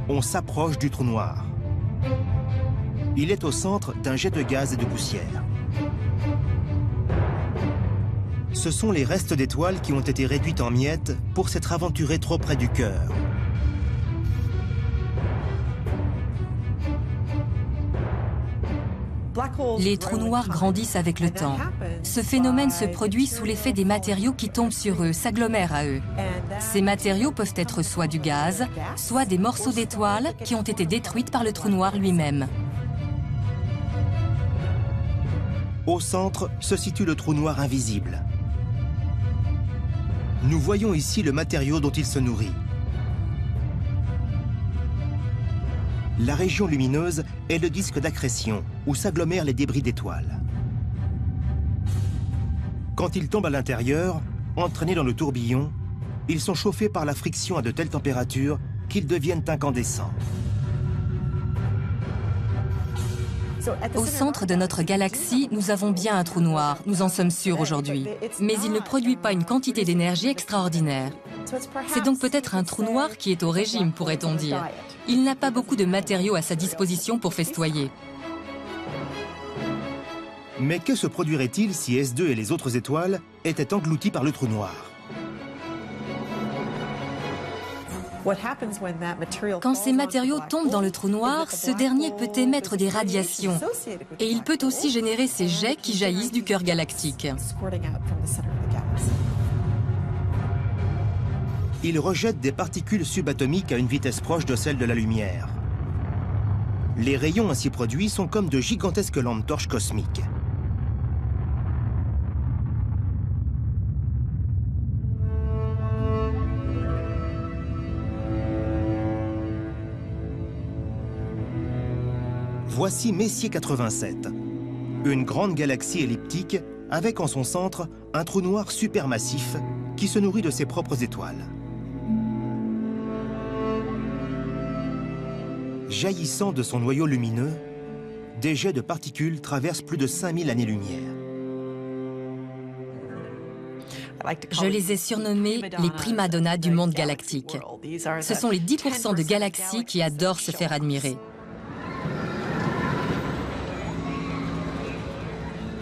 On s'approche du trou noir. Il est au centre d'un jet de gaz et de poussière. Ce sont les restes d'étoiles qui ont été réduites en miettes pour s'être aventurés trop près du cœur. Les trous noirs grandissent avec le temps. Ce phénomène se produit sous l'effet des matériaux qui tombent sur eux, s'agglomèrent à eux. Ces matériaux peuvent être soit du gaz, soit des morceaux d'étoiles qui ont été détruites par le trou noir lui-même. Au centre se situe le trou noir invisible. Nous voyons ici le matériau dont il se nourrit. La région lumineuse est le disque d'accrétion, où s'agglomèrent les débris d'étoiles. Quand ils tombent à l'intérieur, entraînés dans le tourbillon, ils sont chauffés par la friction à de telles températures qu'ils deviennent incandescents. Au centre de notre galaxie, nous avons bien un trou noir, nous en sommes sûrs aujourd'hui. Mais il ne produit pas une quantité d'énergie extraordinaire. C'est donc peut-être un trou noir qui est au régime, pourrait-on dire. Il n'a pas beaucoup de matériaux à sa disposition pour festoyer. Mais que se produirait-il si S2 et les autres étoiles étaient engloutis par le trou noir? Quand ces matériaux tombent dans le trou noir, ce dernier peut émettre des radiations. Et il peut aussi générer ces jets qui jaillissent du cœur galactique. Il rejette des particules subatomiques à une vitesse proche de celle de la lumière. Les rayons ainsi produits sont comme de gigantesques lampes torches cosmiques. Voici Messier 87, une grande galaxie elliptique avec en son centre un trou noir supermassif qui se nourrit de ses propres étoiles. Jaillissant de son noyau lumineux, des jets de particules traversent plus de 5000 années-lumière. Je les ai surnommés les primadonnas du monde galactique. Ce sont les 10% de galaxies qui adorent se faire admirer.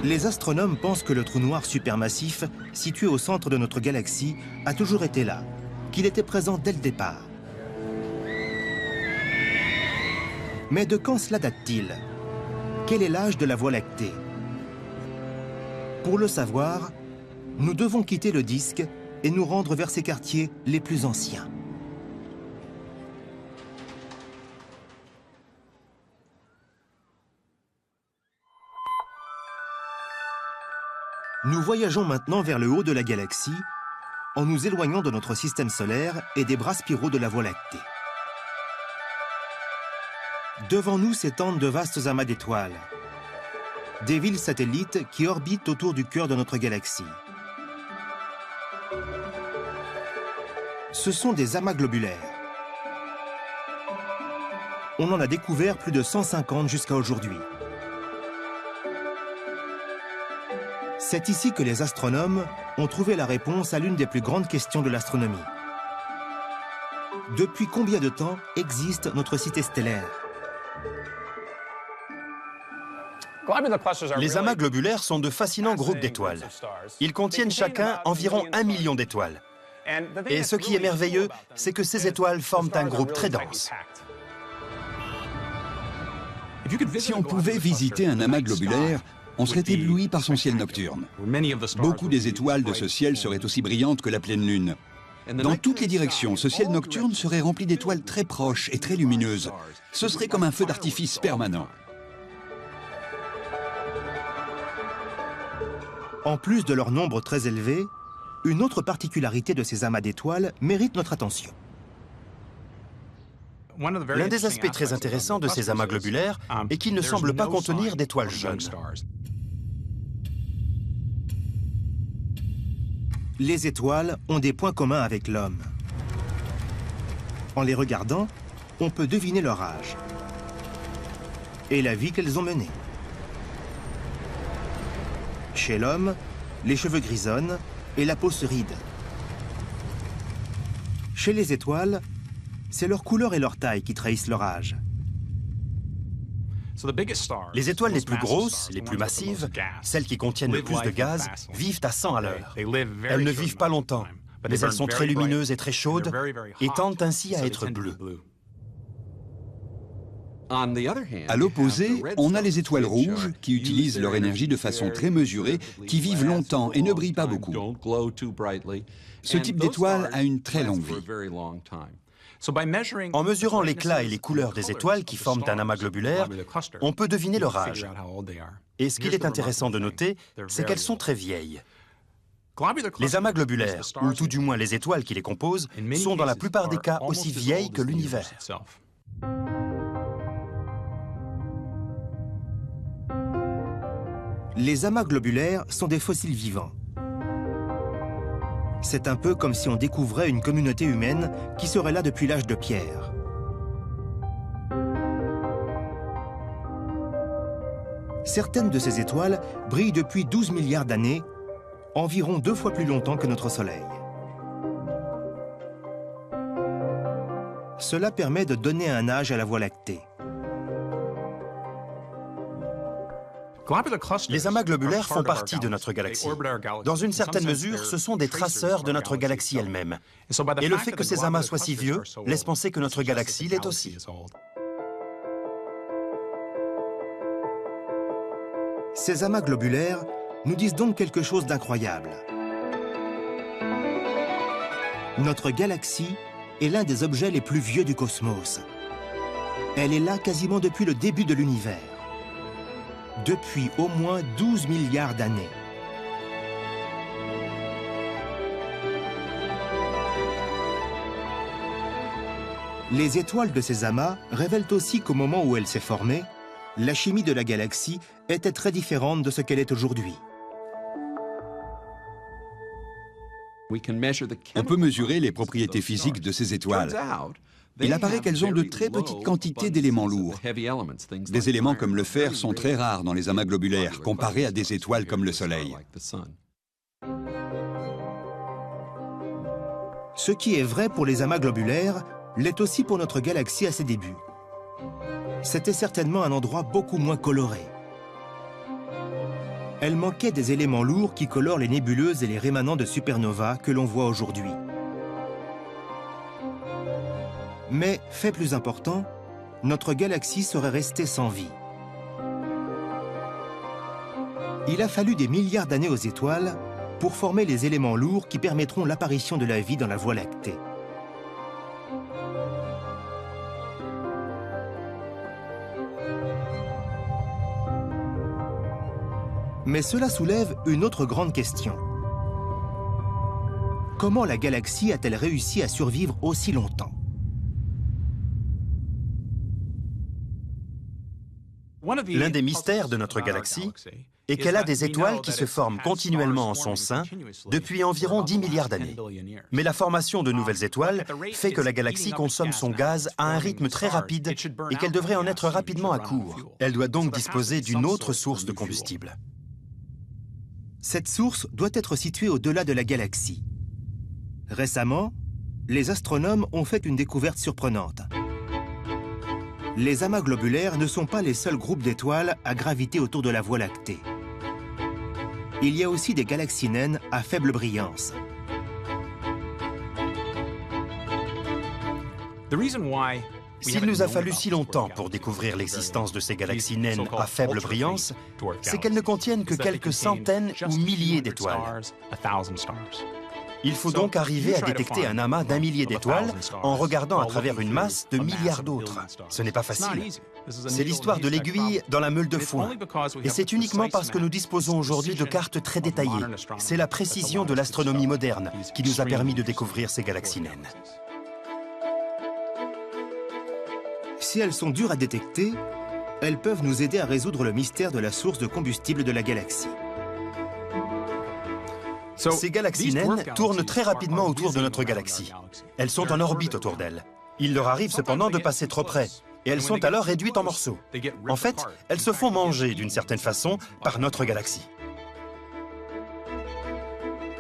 Les astronomes pensent que le trou noir supermassif, situé au centre de notre galaxie, a toujours été là, qu'il était présent dès le départ. Mais de quand cela date-t-il? Quel est l'âge de la Voie lactée? Pour le savoir, nous devons quitter le disque et nous rendre vers ses quartiers les plus anciens. Nous voyageons maintenant vers le haut de la galaxie, en nous éloignant de notre système solaire et des bras spiraux de la Voie lactée. Devant nous s'étendent de vastes amas d'étoiles, des villes satellites qui orbitent autour du cœur de notre galaxie. Ce sont des amas globulaires. On en a découvert plus de 150 jusqu'à aujourd'hui. C'est ici que les astronomes ont trouvé la réponse à l'une des plus grandes questions de l'astronomie. Depuis combien de temps existe notre cité stellaire? Les amas globulaires sont de fascinants groupes d'étoiles. Ils contiennent chacun environ 1 million d'étoiles. Et ce qui est merveilleux, c'est que ces étoiles forment un groupe très dense. Si on pouvait visiter un amas globulaire, on serait ébloui par son ciel nocturne. Beaucoup des étoiles de ce ciel seraient aussi brillantes que la pleine lune. Dans toutes les directions, ce ciel nocturne serait rempli d'étoiles très proches et très lumineuses. Ce serait comme un feu d'artifice permanent. En plus de leur nombre très élevé, une autre particularité de ces amas d'étoiles mérite notre attention. L'un des aspects très intéressants de ces amas globulaires est qu'ils ne semblent pas contenir d'étoiles jeunes. Les étoiles ont des points communs avec l'homme. En les regardant, on peut deviner leur âge et la vie qu'elles ont menée. Chez l'homme, les cheveux grisonnent et la peau se ride. Chez les étoiles, c'est leur couleur et leur taille qui trahissent leur âge. Les étoiles les plus grosses, les plus massives, celles qui contiennent le plus de gaz, vivent à 100 à l'heure. Elles ne vivent pas longtemps, mais elles sont très lumineuses et très chaudes et tendent ainsi à être bleues. À l'opposé, on a les étoiles rouges qui utilisent leur énergie de façon très mesurée, qui vivent longtemps et ne brillent pas beaucoup. Ce type d'étoile a une très longue vie. En mesurant l'éclat et les couleurs des étoiles qui forment un amas globulaire, on peut deviner leur âge. Et ce qu'il est intéressant de noter, c'est qu'elles sont très vieilles. Les amas globulaires, ou tout du moins les étoiles qui les composent, sont dans la plupart des cas aussi vieilles que l'univers. Les amas globulaires sont des fossiles vivants. C'est un peu comme si on découvrait une communauté humaine qui serait là depuis l'âge de pierre. Certaines de ces étoiles brillent depuis 12 milliards d'années, environ 2 fois plus longtemps que notre Soleil. Cela permet de donner un âge à la Voie lactée. Les amas globulaires font partie de notre galaxie. Dans une certaine mesure, ce sont des traceurs de notre galaxie elle-même. Et le fait que ces amas soient si vieux laisse penser que notre galaxie l'est aussi. Ces amas globulaires nous disent donc quelque chose d'incroyable. Notre galaxie est l'un des objets les plus vieux du cosmos. Elle est là quasiment depuis le début de l'univers. Depuis au moins 12 milliards d'années. Les étoiles de ces amas révèlent aussi qu'au moment où elle s'est formée, la chimie de la galaxie était très différente de ce qu'elle est aujourd'hui. On peut mesurer les propriétés physiques de ces étoiles. Il apparaît qu'elles ont de très petites quantités d'éléments lourds. Des éléments comme le fer sont très rares dans les amas globulaires, comparés à des étoiles comme le Soleil. Ce qui est vrai pour les amas globulaires l'est aussi pour notre galaxie à ses débuts. C'était certainement un endroit beaucoup moins coloré. Elle manquait des éléments lourds qui colorent les nébuleuses et les rémanents de supernovas que l'on voit aujourd'hui. Mais, fait plus important, notre galaxie serait restée sans vie. Il a fallu des milliards d'années aux étoiles pour former les éléments lourds qui permettront l'apparition de la vie dans la Voie lactée. Mais cela soulève une autre grande question. Comment la galaxie a-t-elle réussi à survivre aussi longtemps? L'un des mystères de notre galaxie est qu'elle a des étoiles qui se forment continuellement en son sein depuis environ 10 milliards d'années. Mais la formation de nouvelles étoiles fait que la galaxie consomme son gaz à un rythme très rapide et qu'elle devrait en être rapidement à court. Elle doit donc disposer d'une autre source de combustible. Cette source doit être située au-delà de la galaxie. Récemment, les astronomes ont fait une découverte surprenante. Les amas globulaires ne sont pas les seuls groupes d'étoiles à graviter autour de la Voie lactée. Il y a aussi des galaxies naines à faible brillance. S'il nous a fallu si longtemps pour découvrir l'existence de ces galaxies naines à faible brillance, c'est qu'elles ne contiennent que quelques centaines ou milliers d'étoiles. Il faut donc arriver à détecter un amas d'un millier d'étoiles en regardant à travers une masse de milliards d'autres. Ce n'est pas facile. C'est l'histoire de l'aiguille dans la meule de foin. Et c'est uniquement parce que nous disposons aujourd'hui de cartes très détaillées. C'est la précision de l'astronomie moderne qui nous a permis de découvrir ces galaxies naines. Si elles sont dures à détecter, elles peuvent nous aider à résoudre le mystère de la source de combustible de la galaxie. Ces galaxies naines tournent très rapidement autour de notre galaxie. Elles sont en orbite autour d'elle. Il leur arrive cependant de passer trop près, et elles sont alors réduites en morceaux. En fait, elles se font manger d'une certaine façon par notre galaxie.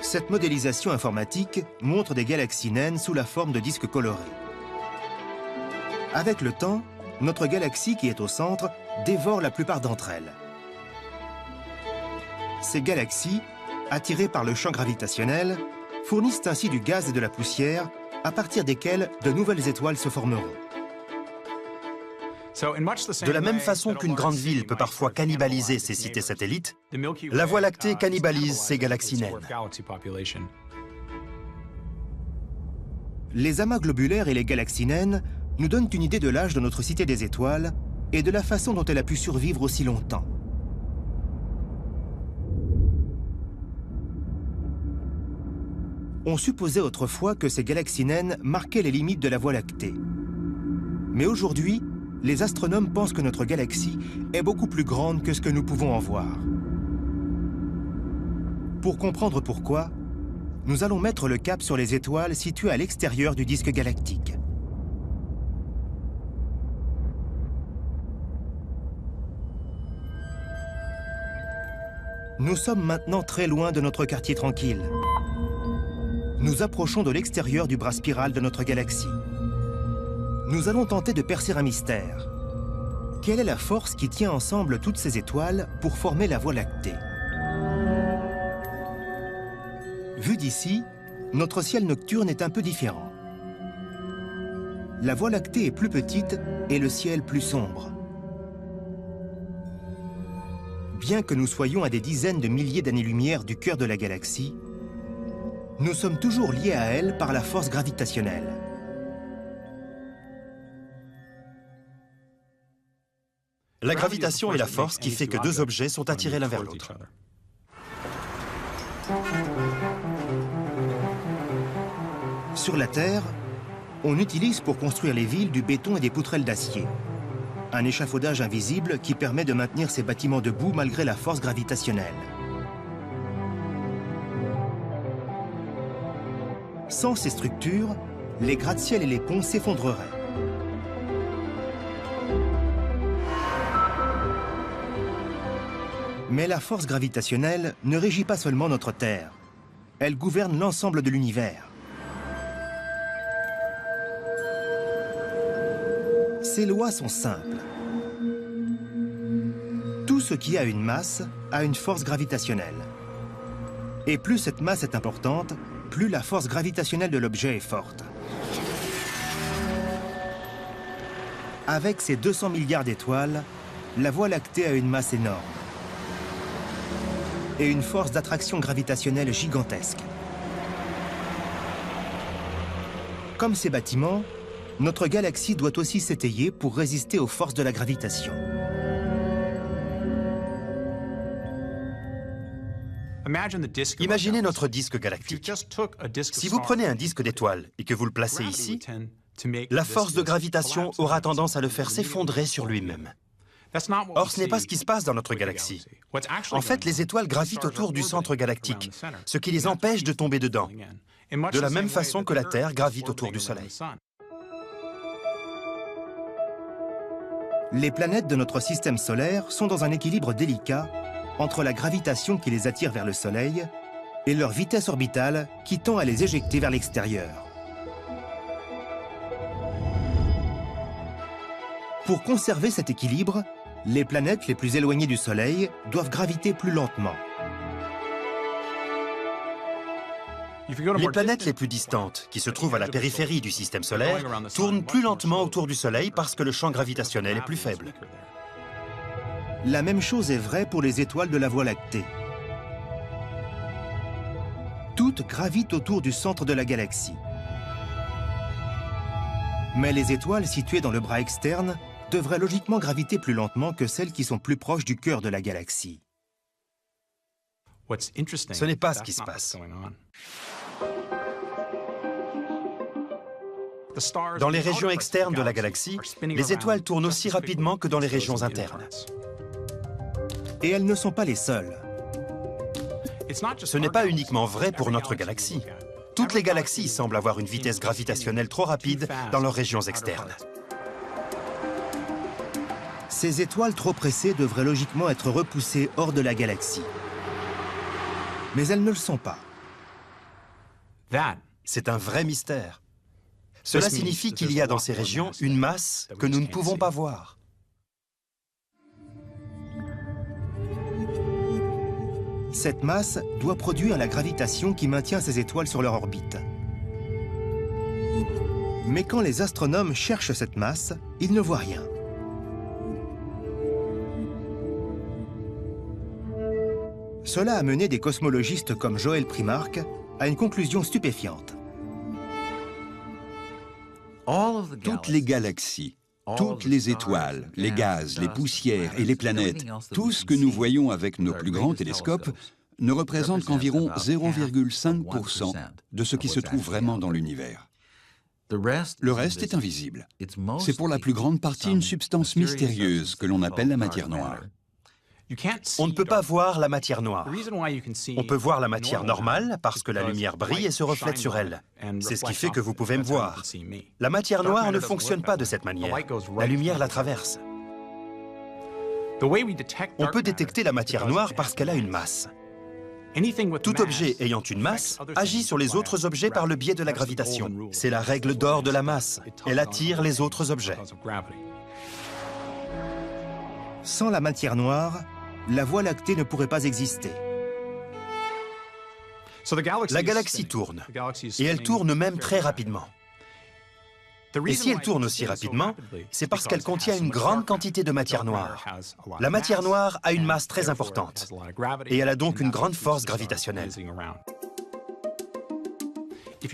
Cette modélisation informatique montre des galaxies naines sous la forme de disques colorés. Avec le temps, notre galaxie qui est au centre dévore la plupart d'entre elles. Ces galaxies, attirées par le champ gravitationnel, fournissent ainsi du gaz et de la poussière à partir desquels de nouvelles étoiles se formeront. De la même façon qu'une grande ville peut parfois cannibaliser ses cités satellites, la Voie lactée cannibalise ses galaxies naines. Les amas globulaires et les galaxies naines nous donnent une idée de l'âge de notre cité des étoiles et de la façon dont elle a pu survivre aussi longtemps. On supposait autrefois que ces galaxies naines marquaient les limites de la Voie lactée. Mais aujourd'hui, les astronomes pensent que notre galaxie est beaucoup plus grande que ce que nous pouvons en voir. Pour comprendre pourquoi, nous allons mettre le cap sur les étoiles situées à l'extérieur du disque galactique. Nous sommes maintenant très loin de notre quartier tranquille. Nous approchons de l'extérieur du bras spiral de notre galaxie. Nous allons tenter de percer un mystère. Quelle est la force qui tient ensemble toutes ces étoiles pour former la Voie lactée? Vu d'ici, notre ciel nocturne est un peu différent. La Voie lactée est plus petite et le ciel plus sombre. Bien que nous soyons à des dizaines de milliers d'années-lumière du cœur de la galaxie, nous sommes toujours liés à elle par la force gravitationnelle. La gravitation est la force qui fait que deux objets sont attirés l'un vers l'autre. Sur la Terre, on utilise pour construire les villes du béton et des poutrelles d'acier. Un échafaudage invisible qui permet de maintenir ces bâtiments debout malgré la force gravitationnelle. Sans ces structures, les gratte-ciels et les ponts s'effondreraient. Mais la force gravitationnelle ne régit pas seulement notre Terre. Elle gouverne l'ensemble de l'univers. Ces lois sont simples. Tout ce qui a une masse a une force gravitationnelle. Et plus cette masse est importante, plus la force gravitationnelle de l'objet est forte. Avec ses 200 milliards d'étoiles, la Voie lactée a une masse énorme et une force d'attraction gravitationnelle gigantesque. Comme ces bâtiments, notre galaxie doit aussi s'étayer pour résister aux forces de la gravitation. Imaginez notre disque galactique. Si vous prenez un disque d'étoile et que vous le placez ici, la force de gravitation aura tendance à le faire s'effondrer sur lui-même. Or, ce n'est pas ce qui se passe dans notre galaxie. En fait, les étoiles gravitent autour du centre galactique, ce qui les empêche de tomber dedans, de la même façon que la Terre gravite autour du Soleil. Les planètes de notre système solaire sont dans un équilibre délicat entre la gravitation qui les attire vers le Soleil et leur vitesse orbitale qui tend à les éjecter vers l'extérieur. Pour conserver cet équilibre, les planètes les plus éloignées du Soleil doivent graviter plus lentement. Les planètes les plus distantes, qui se trouvent à la périphérie du système solaire, tournent plus lentement autour du Soleil parce que le champ gravitationnel est plus faible. La même chose est vraie pour les étoiles de la Voie lactée. Toutes gravitent autour du centre de la galaxie. Mais les étoiles situées dans le bras externe devraient logiquement graviter plus lentement que celles qui sont plus proches du cœur de la galaxie. Ce n'est pas ce qui se passe. Dans les régions externes de la galaxie, les étoiles tournent aussi rapidement que dans les régions internes. Et elles ne sont pas les seules. Ce n'est pas uniquement vrai pour notre galaxie. Toutes les galaxies semblent avoir une vitesse gravitationnelle trop rapide dans leurs régions externes. Ces étoiles trop pressées devraient logiquement être repoussées hors de la galaxie. Mais elles ne le sont pas. C'est un vrai mystère. Cela signifie qu'il y a dans ces régions une masse que nous ne pouvons pas voir. Cette masse doit produire la gravitation qui maintient ces étoiles sur leur orbite. Mais quand les astronomes cherchent cette masse, ils ne voient rien. Cela a mené des cosmologistes comme Joël Primark à une conclusion stupéfiante. Toutes les galaxies, toutes les étoiles, les gaz, les poussières et les planètes, tout ce que nous voyons avec nos plus grands télescopes ne représente qu'environ 0,5% de ce qui se trouve vraiment dans l'univers. Le reste est invisible. C'est pour la plus grande partie une substance mystérieuse que l'on appelle la matière noire. On ne peut pas voir la matière noire. On peut voir la matière normale parce que la lumière brille et se reflète sur elle. C'est ce qui fait que vous pouvez me voir. La matière noire ne fonctionne pas de cette manière. La lumière la traverse. On peut détecter la matière noire parce qu'elle a une masse. Tout objet ayant une masse agit sur les autres objets par le biais de la gravitation. C'est la règle d'or de la masse. Elle attire les autres objets. Sans la matière noire, la Voie lactée ne pourrait pas exister. La galaxie tourne, et elle tourne même très rapidement. Et si elle tourne aussi rapidement, c'est parce qu'elle contient une grande quantité de matière noire. La matière noire a une masse très importante, et elle a donc une grande force gravitationnelle.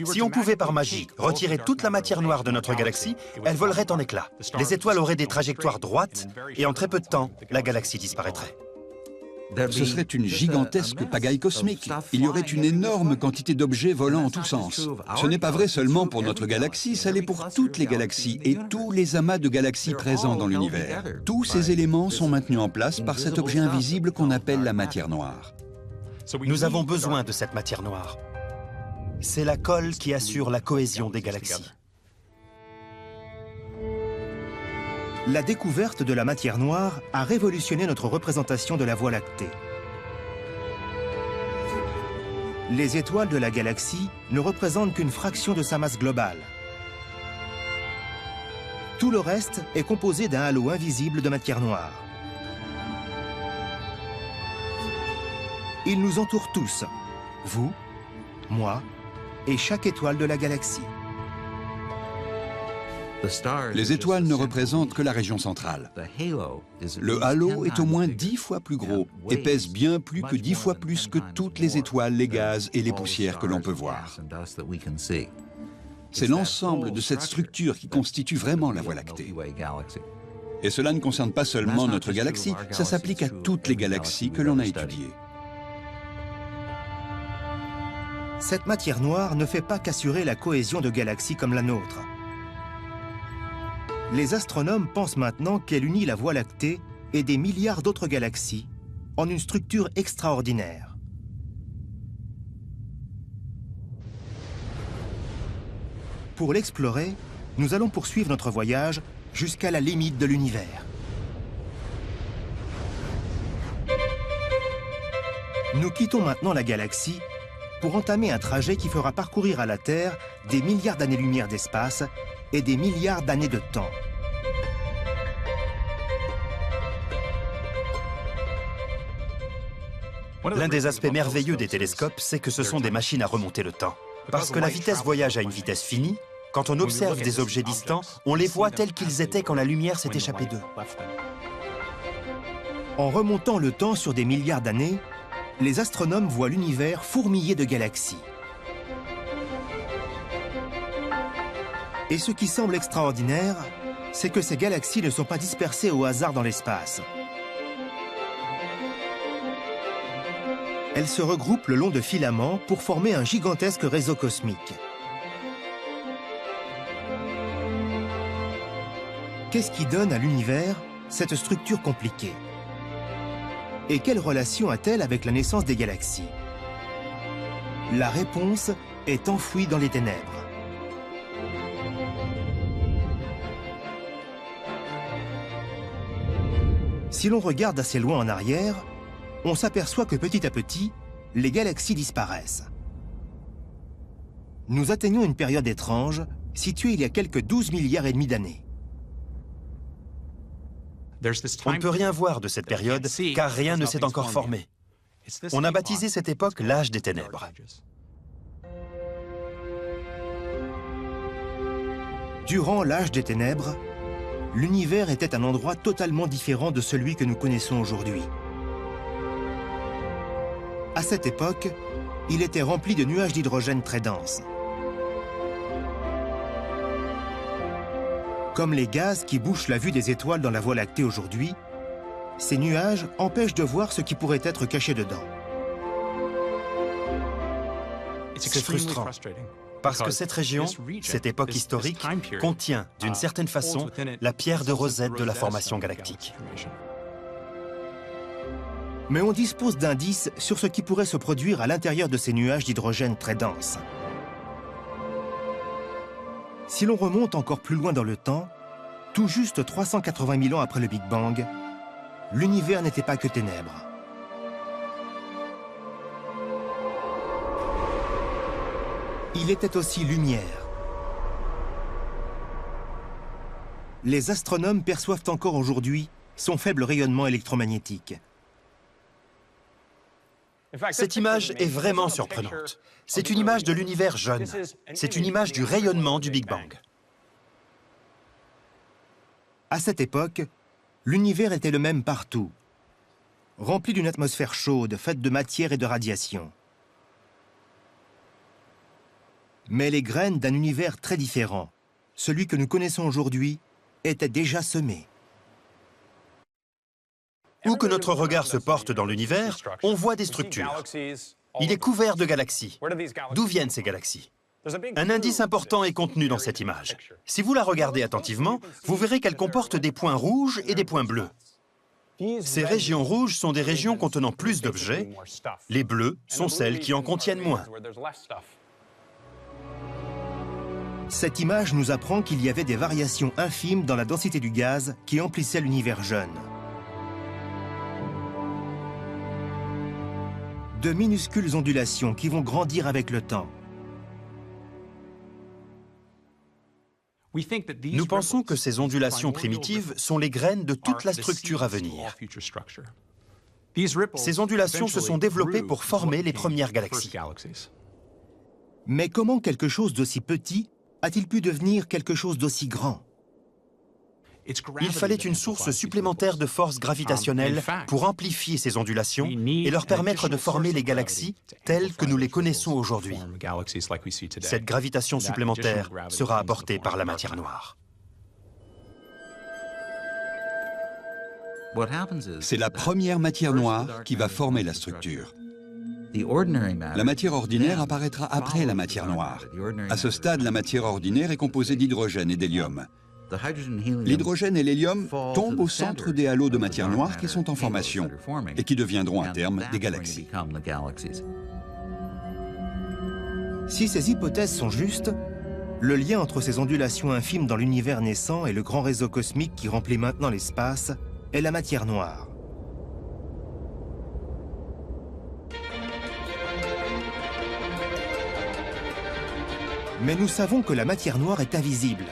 Si on pouvait par magie retirer toute la matière noire de notre galaxie, elle volerait en éclats. Les étoiles auraient des trajectoires droites, et en très peu de temps, la galaxie disparaîtrait. Ce serait une gigantesque pagaille cosmique. Il y aurait une énorme quantité d'objets volant en tous sens. Ce n'est pas vrai seulement pour notre galaxie, ça l'est pour toutes les galaxies et tous les amas de galaxies présents dans l'univers. Tous ces éléments sont maintenus en place par cet objet invisible qu'on appelle la matière noire. Nous avons besoin de cette matière noire. C'est la colle qui assure la cohésion des galaxies. La découverte de la matière noire a révolutionné notre représentation de la Voie lactée. Les étoiles de la galaxie ne représentent qu'une fraction de sa masse globale. Tout le reste est composé d'un halo invisible de matière noire. Ils nous entourent tous, vous, moi et chaque étoile de la galaxie. Les étoiles ne représentent que la région centrale. Le halo est au moins 10 fois plus gros et pèse bien plus que 10 fois plus que toutes les étoiles, les gaz et les poussières que l'on peut voir. C'est l'ensemble de cette structure qui constitue vraiment la Voie lactée. Et cela ne concerne pas seulement notre galaxie, ça s'applique à toutes les galaxies que l'on a étudiées. Cette matière noire ne fait pas qu'assurer la cohésion de galaxies comme la nôtre. Les astronomes pensent maintenant qu'elle unit la Voie lactée et des milliards d'autres galaxies en une structure extraordinaire. Pour l'explorer, nous allons poursuivre notre voyage jusqu'à la limite de l'univers. Nous quittons maintenant la galaxie pour entamer un trajet qui fera parcourir à la Terre des milliards d'années-lumière d'espace et des milliards d'années de temps. L'un des aspects merveilleux des télescopes, c'est que ce sont des machines à remonter le temps. Parce que la vitesse voyage à une vitesse finie, quand on observe des objets distants, on les voit tels qu'ils étaient quand la lumière s'est échappée d'eux. En remontant le temps sur des milliards d'années, les astronomes voient l'univers fourmillé de galaxies. Et ce qui semble extraordinaire, c'est que ces galaxies ne sont pas dispersées au hasard dans l'espace. Elles se regroupent le long de filaments pour former un gigantesque réseau cosmique. Qu'est-ce qui donne à l'univers cette structure compliquée? Et quelle relation a-t-elle avec la naissance des galaxies? La réponse est enfouie dans les ténèbres. Si l'on regarde assez loin en arrière, on s'aperçoit que petit à petit, les galaxies disparaissent. Nous atteignons une période étrange, située il y a quelques 12 milliards et demi d'années. On ne peut rien voir de cette période, car rien ne s'est encore formé. On a baptisé cette époque l'âge des ténèbres. Durant l'âge des ténèbres, l'univers était un endroit totalement différent de celui que nous connaissons aujourd'hui. À cette époque, il était rempli de nuages d'hydrogène très denses. Comme les gaz qui bouchent la vue des étoiles dans la Voie lactée aujourd'hui, ces nuages empêchent de voir ce qui pourrait être caché dedans. C'est frustrant, parce que cette région, cette époque historique, contient, d'une certaine façon, la pierre de Rosette de la formation galactique. Mais on dispose d'indices sur ce qui pourrait se produire à l'intérieur de ces nuages d'hydrogène très denses. Si l'on remonte encore plus loin dans le temps, tout juste 380 000 ans après le Big Bang, l'univers n'était pas que ténèbres. Il était aussi lumière. Les astronomes perçoivent encore aujourd'hui son faible rayonnement électromagnétique. Cette image est vraiment surprenante. C'est une image de l'univers jeune. C'est une image du rayonnement du Big Bang. À cette époque, l'univers était le même partout, rempli d'une atmosphère chaude, faite de matière et de radiation. Mais les graines d'un univers très différent, celui que nous connaissons aujourd'hui, étaient déjà semées. Où que notre regard se porte dans l'univers, on voit des structures. Il est couvert de galaxies. D'où viennent ces galaxies? Un indice important est contenu dans cette image. Si vous la regardez attentivement, vous verrez qu'elle comporte des points rouges et des points bleus. Ces régions rouges sont des régions contenant plus d'objets. Les bleus sont celles qui en contiennent moins. Cette image nous apprend qu'il y avait des variations infimes dans la densité du gaz qui emplissait l'univers jeune. De minuscules ondulations qui vont grandir avec le temps. Nous pensons que ces ondulations primitives sont les graines de toute la structure à venir. Ces ondulations se sont développées pour former les premières galaxies. Mais comment quelque chose d'aussi petit a-t-il pu devenir quelque chose d'aussi grand? Il fallait une source supplémentaire de force gravitationnelle pour amplifier ces ondulations et leur permettre de former les galaxies telles que nous les connaissons aujourd'hui. Cette gravitation supplémentaire sera apportée par la matière noire. C'est la première matière noire qui va former la structure. La matière ordinaire apparaîtra après la matière noire. À ce stade, la matière ordinaire est composée d'hydrogène et d'hélium. L'hydrogène et l'hélium tombent au centre des halos de matière noire qui sont en formation et qui deviendront à terme des galaxies. Si ces hypothèses sont justes, le lien entre ces ondulations infimes dans l'univers naissant et le grand réseau cosmique qui remplit maintenant l'espace est la matière noire. Mais nous savons que la matière noire est invisible.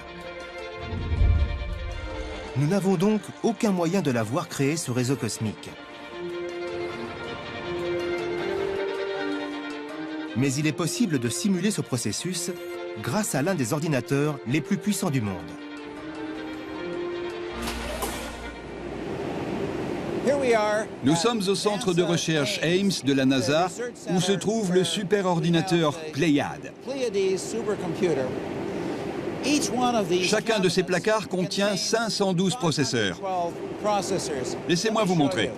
Nous n'avons donc aucun moyen de la voir créer ce réseau cosmique. Mais il est possible de simuler ce processus grâce à l'un des ordinateurs les plus puissants du monde. Nous sommes au centre de recherche Ames de la NASA, où se trouve le superordinateur Pléiade. Chacun de ces placards contient 512 processeurs. Laissez-moi vous montrer.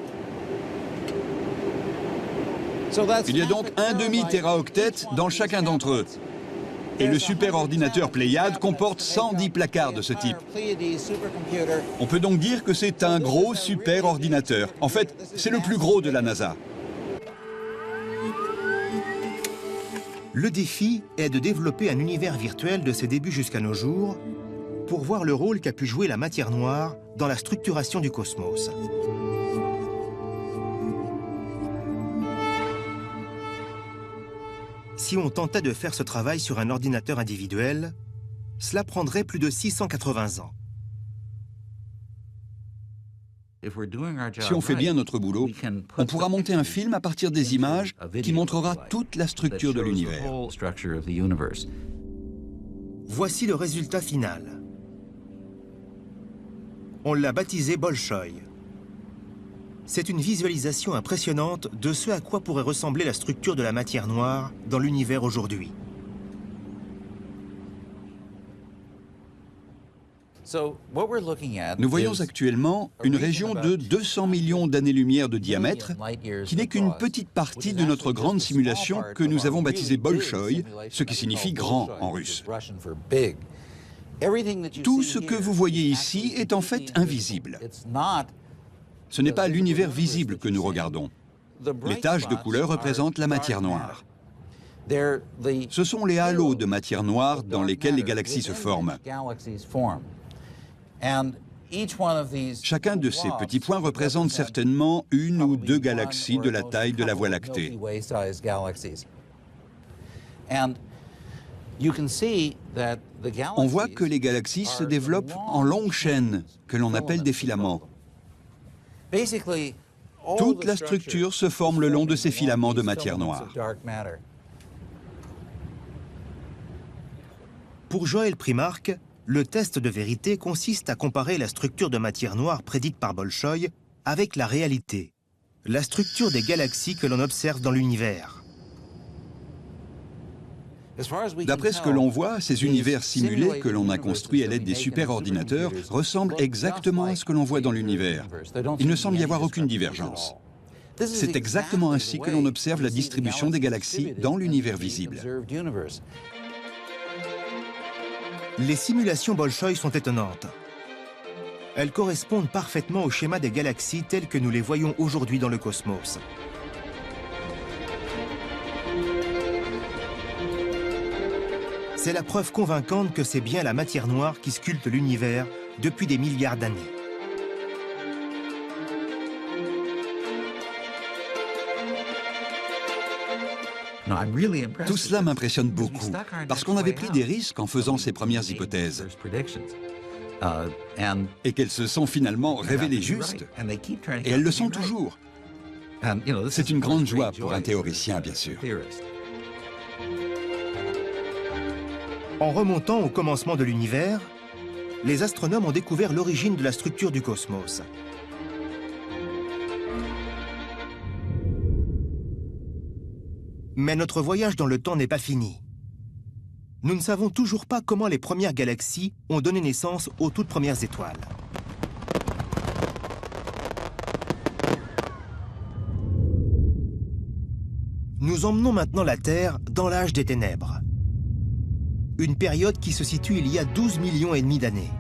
Il y a donc un demi-téraoctet dans chacun d'entre eux. Et le superordinateur Pléiade comporte 110 placards de ce type. On peut donc dire que c'est un gros superordinateur. En fait, c'est le plus gros de la NASA. Le défi est de développer un univers virtuel de ses débuts jusqu'à nos jours pour voir le rôle qu'a pu jouer la matière noire dans la structuration du cosmos. Si on tentait de faire ce travail sur un ordinateur individuel, cela prendrait plus de 680 ans. Si on fait bien notre boulot, on pourra monter un film à partir des images qui montrera toute la structure de l'univers. Voici le résultat final. On l'a baptisé Bolchoï. C'est une visualisation impressionnante de ce à quoi pourrait ressembler la structure de la matière noire dans l'univers aujourd'hui. Nous voyons actuellement une région de 200 millions d'années-lumière de diamètre qui n'est qu'une petite partie de notre grande simulation que nous avons baptisée Bolchoï, ce qui signifie grand en russe. Tout ce que vous voyez ici est en fait invisible. Ce n'est pas l'univers visible que nous regardons. Les taches de couleur représentent la matière noire. Ce sont les halos de matière noire dans lesquels les galaxies se forment. Chacun de ces petits points représente certainement une ou deux galaxies de la taille de la Voie lactée. On voit que les galaxies se développent en longues chaînes, que l'on appelle des filaments. Toute la structure se forme le long de ces filaments de matière noire. Pour Joël Primark, le test de vérité consiste à comparer la structure de matière noire prédite par Bolchoï avec la réalité, la structure des galaxies que l'on observe dans l'univers. D'après ce que l'on voit, ces univers simulés que l'on a construits à l'aide des superordinateurs ressemblent exactement à ce que l'on voit dans l'univers. Il ne semble y avoir aucune divergence. C'est exactement ainsi que l'on observe la distribution des galaxies dans l'univers visible. Les simulations Bolchoï sont étonnantes. Elles correspondent parfaitement au schéma des galaxies telles que nous les voyons aujourd'hui dans le cosmos. C'est la preuve convaincante que c'est bien la matière noire qui sculpte l'univers depuis des milliards d'années. Tout cela m'impressionne beaucoup, parce qu'on avait pris des risques en faisant ces premières hypothèses, et qu'elles se sont finalement révélées justes, et elles le sont toujours. C'est une grande joie pour un théoricien, bien sûr. En remontant au commencement de l'univers, les astronomes ont découvert l'origine de la structure du cosmos. Mais notre voyage dans le temps n'est pas fini. Nous ne savons toujours pas comment les premières galaxies ont donné naissance aux toutes premières étoiles. Nous emmenons maintenant la Terre dans l'âge des ténèbres. Une période qui se situe il y a 12 millions et demi d'années.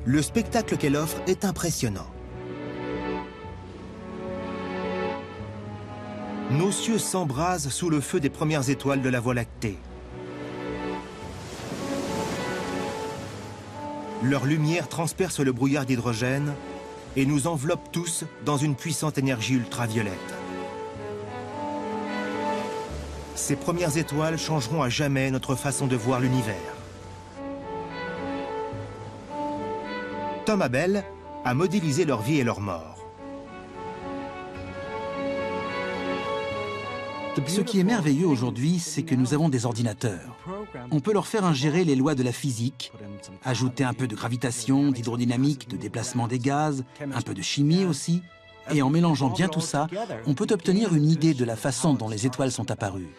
Le spectacle qu'elle offre est impressionnant. Nos cieux s'embrasent sous le feu des premières étoiles de la Voie lactée. Leur lumière transperce le brouillard d'hydrogène et nous enveloppe tous dans une puissante énergie ultraviolette. Ces premières étoiles changeront à jamais notre façon de voir l'univers. Tom Abell a modélisé leur vie et leur mort. Ce qui est merveilleux aujourd'hui, c'est que nous avons des ordinateurs. On peut leur faire ingérer les lois de la physique, ajouter un peu de gravitation, d'hydrodynamique, de déplacement des gaz, un peu de chimie aussi, et en mélangeant bien tout ça, on peut obtenir une idée de la façon dont les étoiles sont apparues.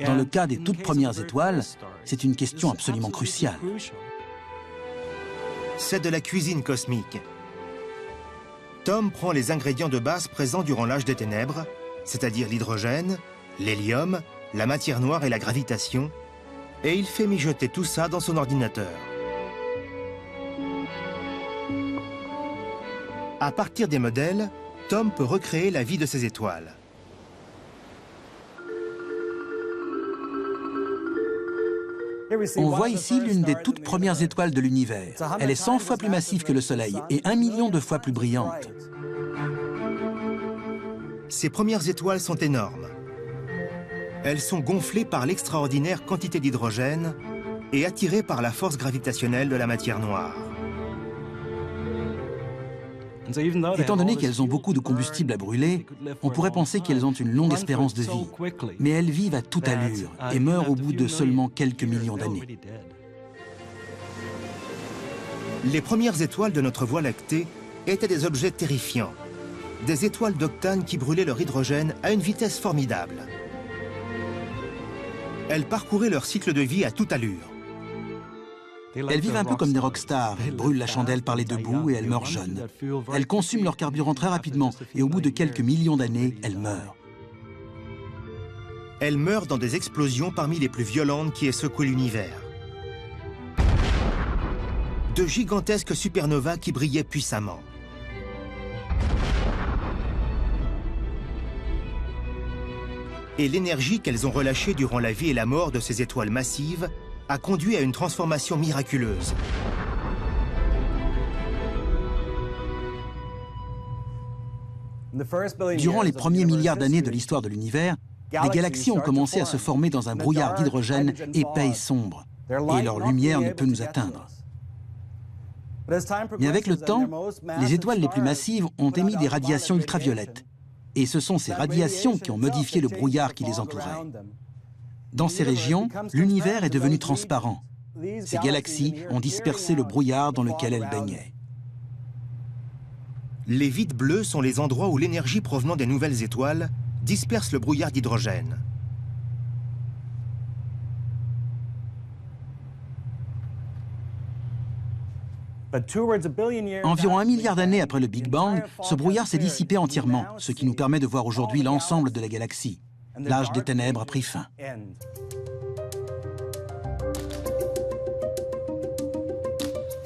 Dans le cas des toutes premières étoiles, c'est une question absolument cruciale. C'est de la cuisine cosmique. Tom prend les ingrédients de base présents durant l'âge des ténèbres, c'est-à-dire l'hydrogène, l'hélium, la matière noire et la gravitation, et il fait mijoter tout ça dans son ordinateur. À partir des modèles, Tom peut recréer la vie de ces étoiles. On voit ici l'une des toutes premières étoiles de l'univers. Elle est 100 fois plus massive que le Soleil et 1 million de fois plus brillante. Ces premières étoiles sont énormes. Elles sont gonflées par l'extraordinaire quantité d'hydrogène et attirées par la force gravitationnelle de la matière noire. Étant donné qu'elles ont beaucoup de combustible à brûler, on pourrait penser qu'elles ont une longue espérance de vie. Mais elles vivent à toute allure et meurent au bout de seulement quelques millions d'années. Les premières étoiles de notre Voie lactée étaient des objets terrifiants. Des étoiles d'octane qui brûlaient leur hydrogène à une vitesse formidable. Elles parcouraient leur cycle de vie à toute allure. Elles vivent un peu comme des rockstars. Elles brûlent la chandelle par les deux bouts et elles meurent jeunes. Elles consument leur carburant très rapidement et au bout de quelques millions d'années, elles meurent. Elles meurent dans des explosions parmi les plus violentes qui aient secoué l'univers. De gigantesques supernovas qui brillaient puissamment. Et l'énergie qu'elles ont relâchée durant la vie et la mort de ces étoiles massives a conduit à une transformation miraculeuse. Durant les premiers milliards d'années de l'histoire de l'univers, les galaxies ont commencé à se former dans un brouillard d'hydrogène épais et sombre, et leur lumière ne peut nous atteindre. Mais avec le temps, les étoiles les plus massives ont émis des radiations ultraviolettes, et ce sont ces radiations qui ont modifié le brouillard qui les entourait. Dans ces régions, l'univers est devenu transparent. Ces galaxies ont dispersé le brouillard dans lequel elles baignaient. Les vides bleus sont les endroits où l'énergie provenant des nouvelles étoiles disperse le brouillard d'hydrogène. Environ 1 milliard d'années après le Big Bang, ce brouillard s'est dissipé entièrement, ce qui nous permet de voir aujourd'hui l'ensemble de la galaxie. L'âge des ténèbres a pris fin.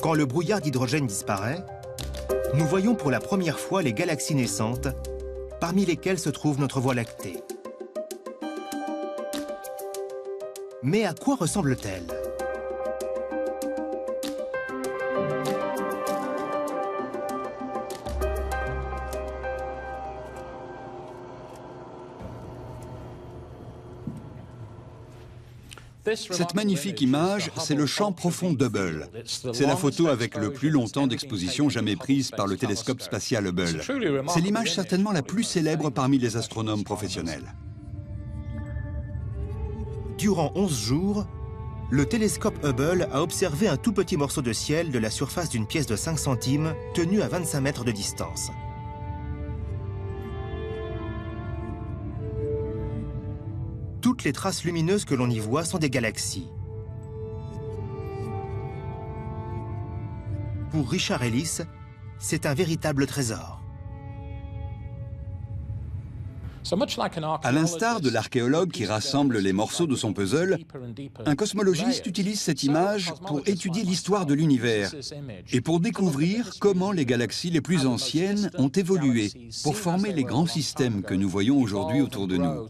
Quand le brouillard d'hydrogène disparaît, nous voyons pour la première fois les galaxies naissantes, parmi lesquelles se trouve notre Voie lactée. Mais à quoi ressemble-t-elle ? Cette magnifique image, c'est le champ profond d'Hubble. C'est la photo avec le plus longtemps d'exposition jamais prise par le télescope spatial Hubble. C'est l'image certainement la plus célèbre parmi les astronomes professionnels. Durant 11 jours, le télescope Hubble a observé un tout petit morceau de ciel de la surface d'une pièce de 5 centimes tenu à 25 mètres de distance. Toutes les traces lumineuses que l'on y voit sont des galaxies. Pour Richard Ellis, c'est un véritable trésor. À l'instar de l'archéologue qui rassemble les morceaux de son puzzle, un cosmologiste utilise cette image pour étudier l'histoire de l'univers et pour découvrir comment les galaxies les plus anciennes ont évolué pour former les grands systèmes que nous voyons aujourd'hui autour de nous.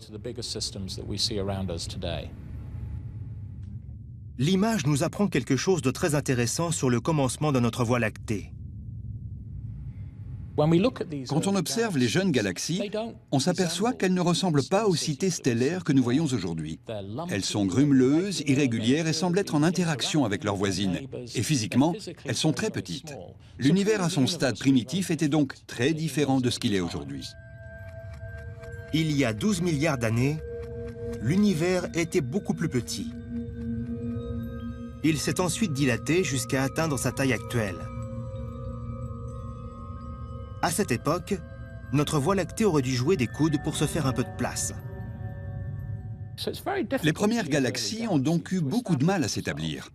L'image nous apprend quelque chose de très intéressant sur le commencement de notre Voie lactée. Quand on observe les jeunes galaxies, on s'aperçoit qu'elles ne ressemblent pas aux cités stellaires que nous voyons aujourd'hui. Elles sont grumeleuses, irrégulières et semblent être en interaction avec leurs voisines. Et physiquement, elles sont très petites. L'univers à son stade primitif était donc très différent de ce qu'il est aujourd'hui. Il y a 12 milliards d'années, l'univers était beaucoup plus petit. Il s'est ensuite dilaté jusqu'à atteindre sa taille actuelle. À cette époque, notre Voie lactée aurait dû jouer des coudes pour se faire un peu de place. Les premières galaxies ont donc eu beaucoup de mal à s'établir.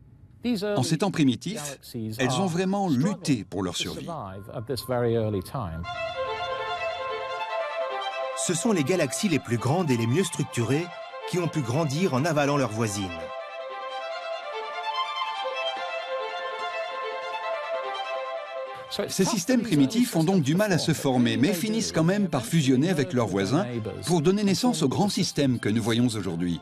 En ces temps primitifs, elles ont vraiment lutté pour leur survie. Ce sont les galaxies les plus grandes et les mieux structurées qui ont pu grandir en avalant leurs voisines. Ces systèmes primitifs ont donc du mal à se former, mais finissent quand même par fusionner avec leurs voisins pour donner naissance aux grands systèmes que nous voyons aujourd'hui.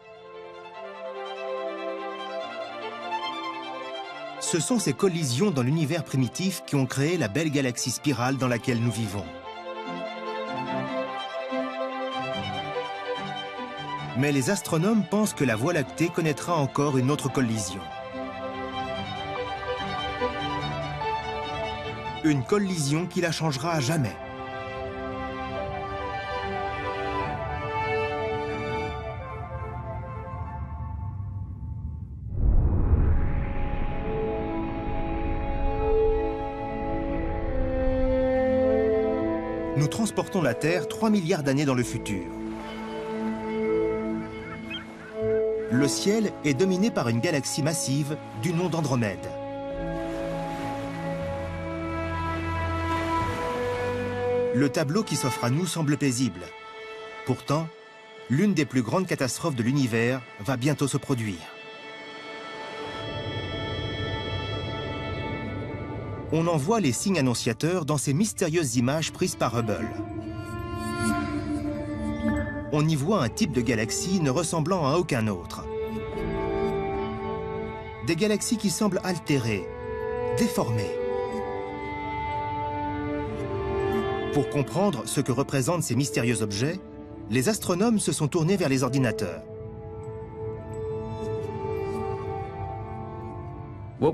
Ce sont ces collisions dans l'univers primitif qui ont créé la belle galaxie spirale dans laquelle nous vivons. Mais les astronomes pensent que la Voie lactée connaîtra encore une autre collision. Une collision qui la changera à jamais. Nous transportons la Terre 3 milliards d'années dans le futur. Le ciel est dominé par une galaxie massive du nom d'Andromède. Le tableau qui s'offre à nous semble paisible. Pourtant, l'une des plus grandes catastrophes de l'univers va bientôt se produire. On en voit les signes annonciateurs dans ces mystérieuses images prises par Hubble. On y voit un type de galaxie ne ressemblant à aucun autre. Des galaxies qui semblent altérées, déformées. Pour comprendre ce que représentent ces mystérieux objets, les astronomes se sont tournés vers les ordinateurs. On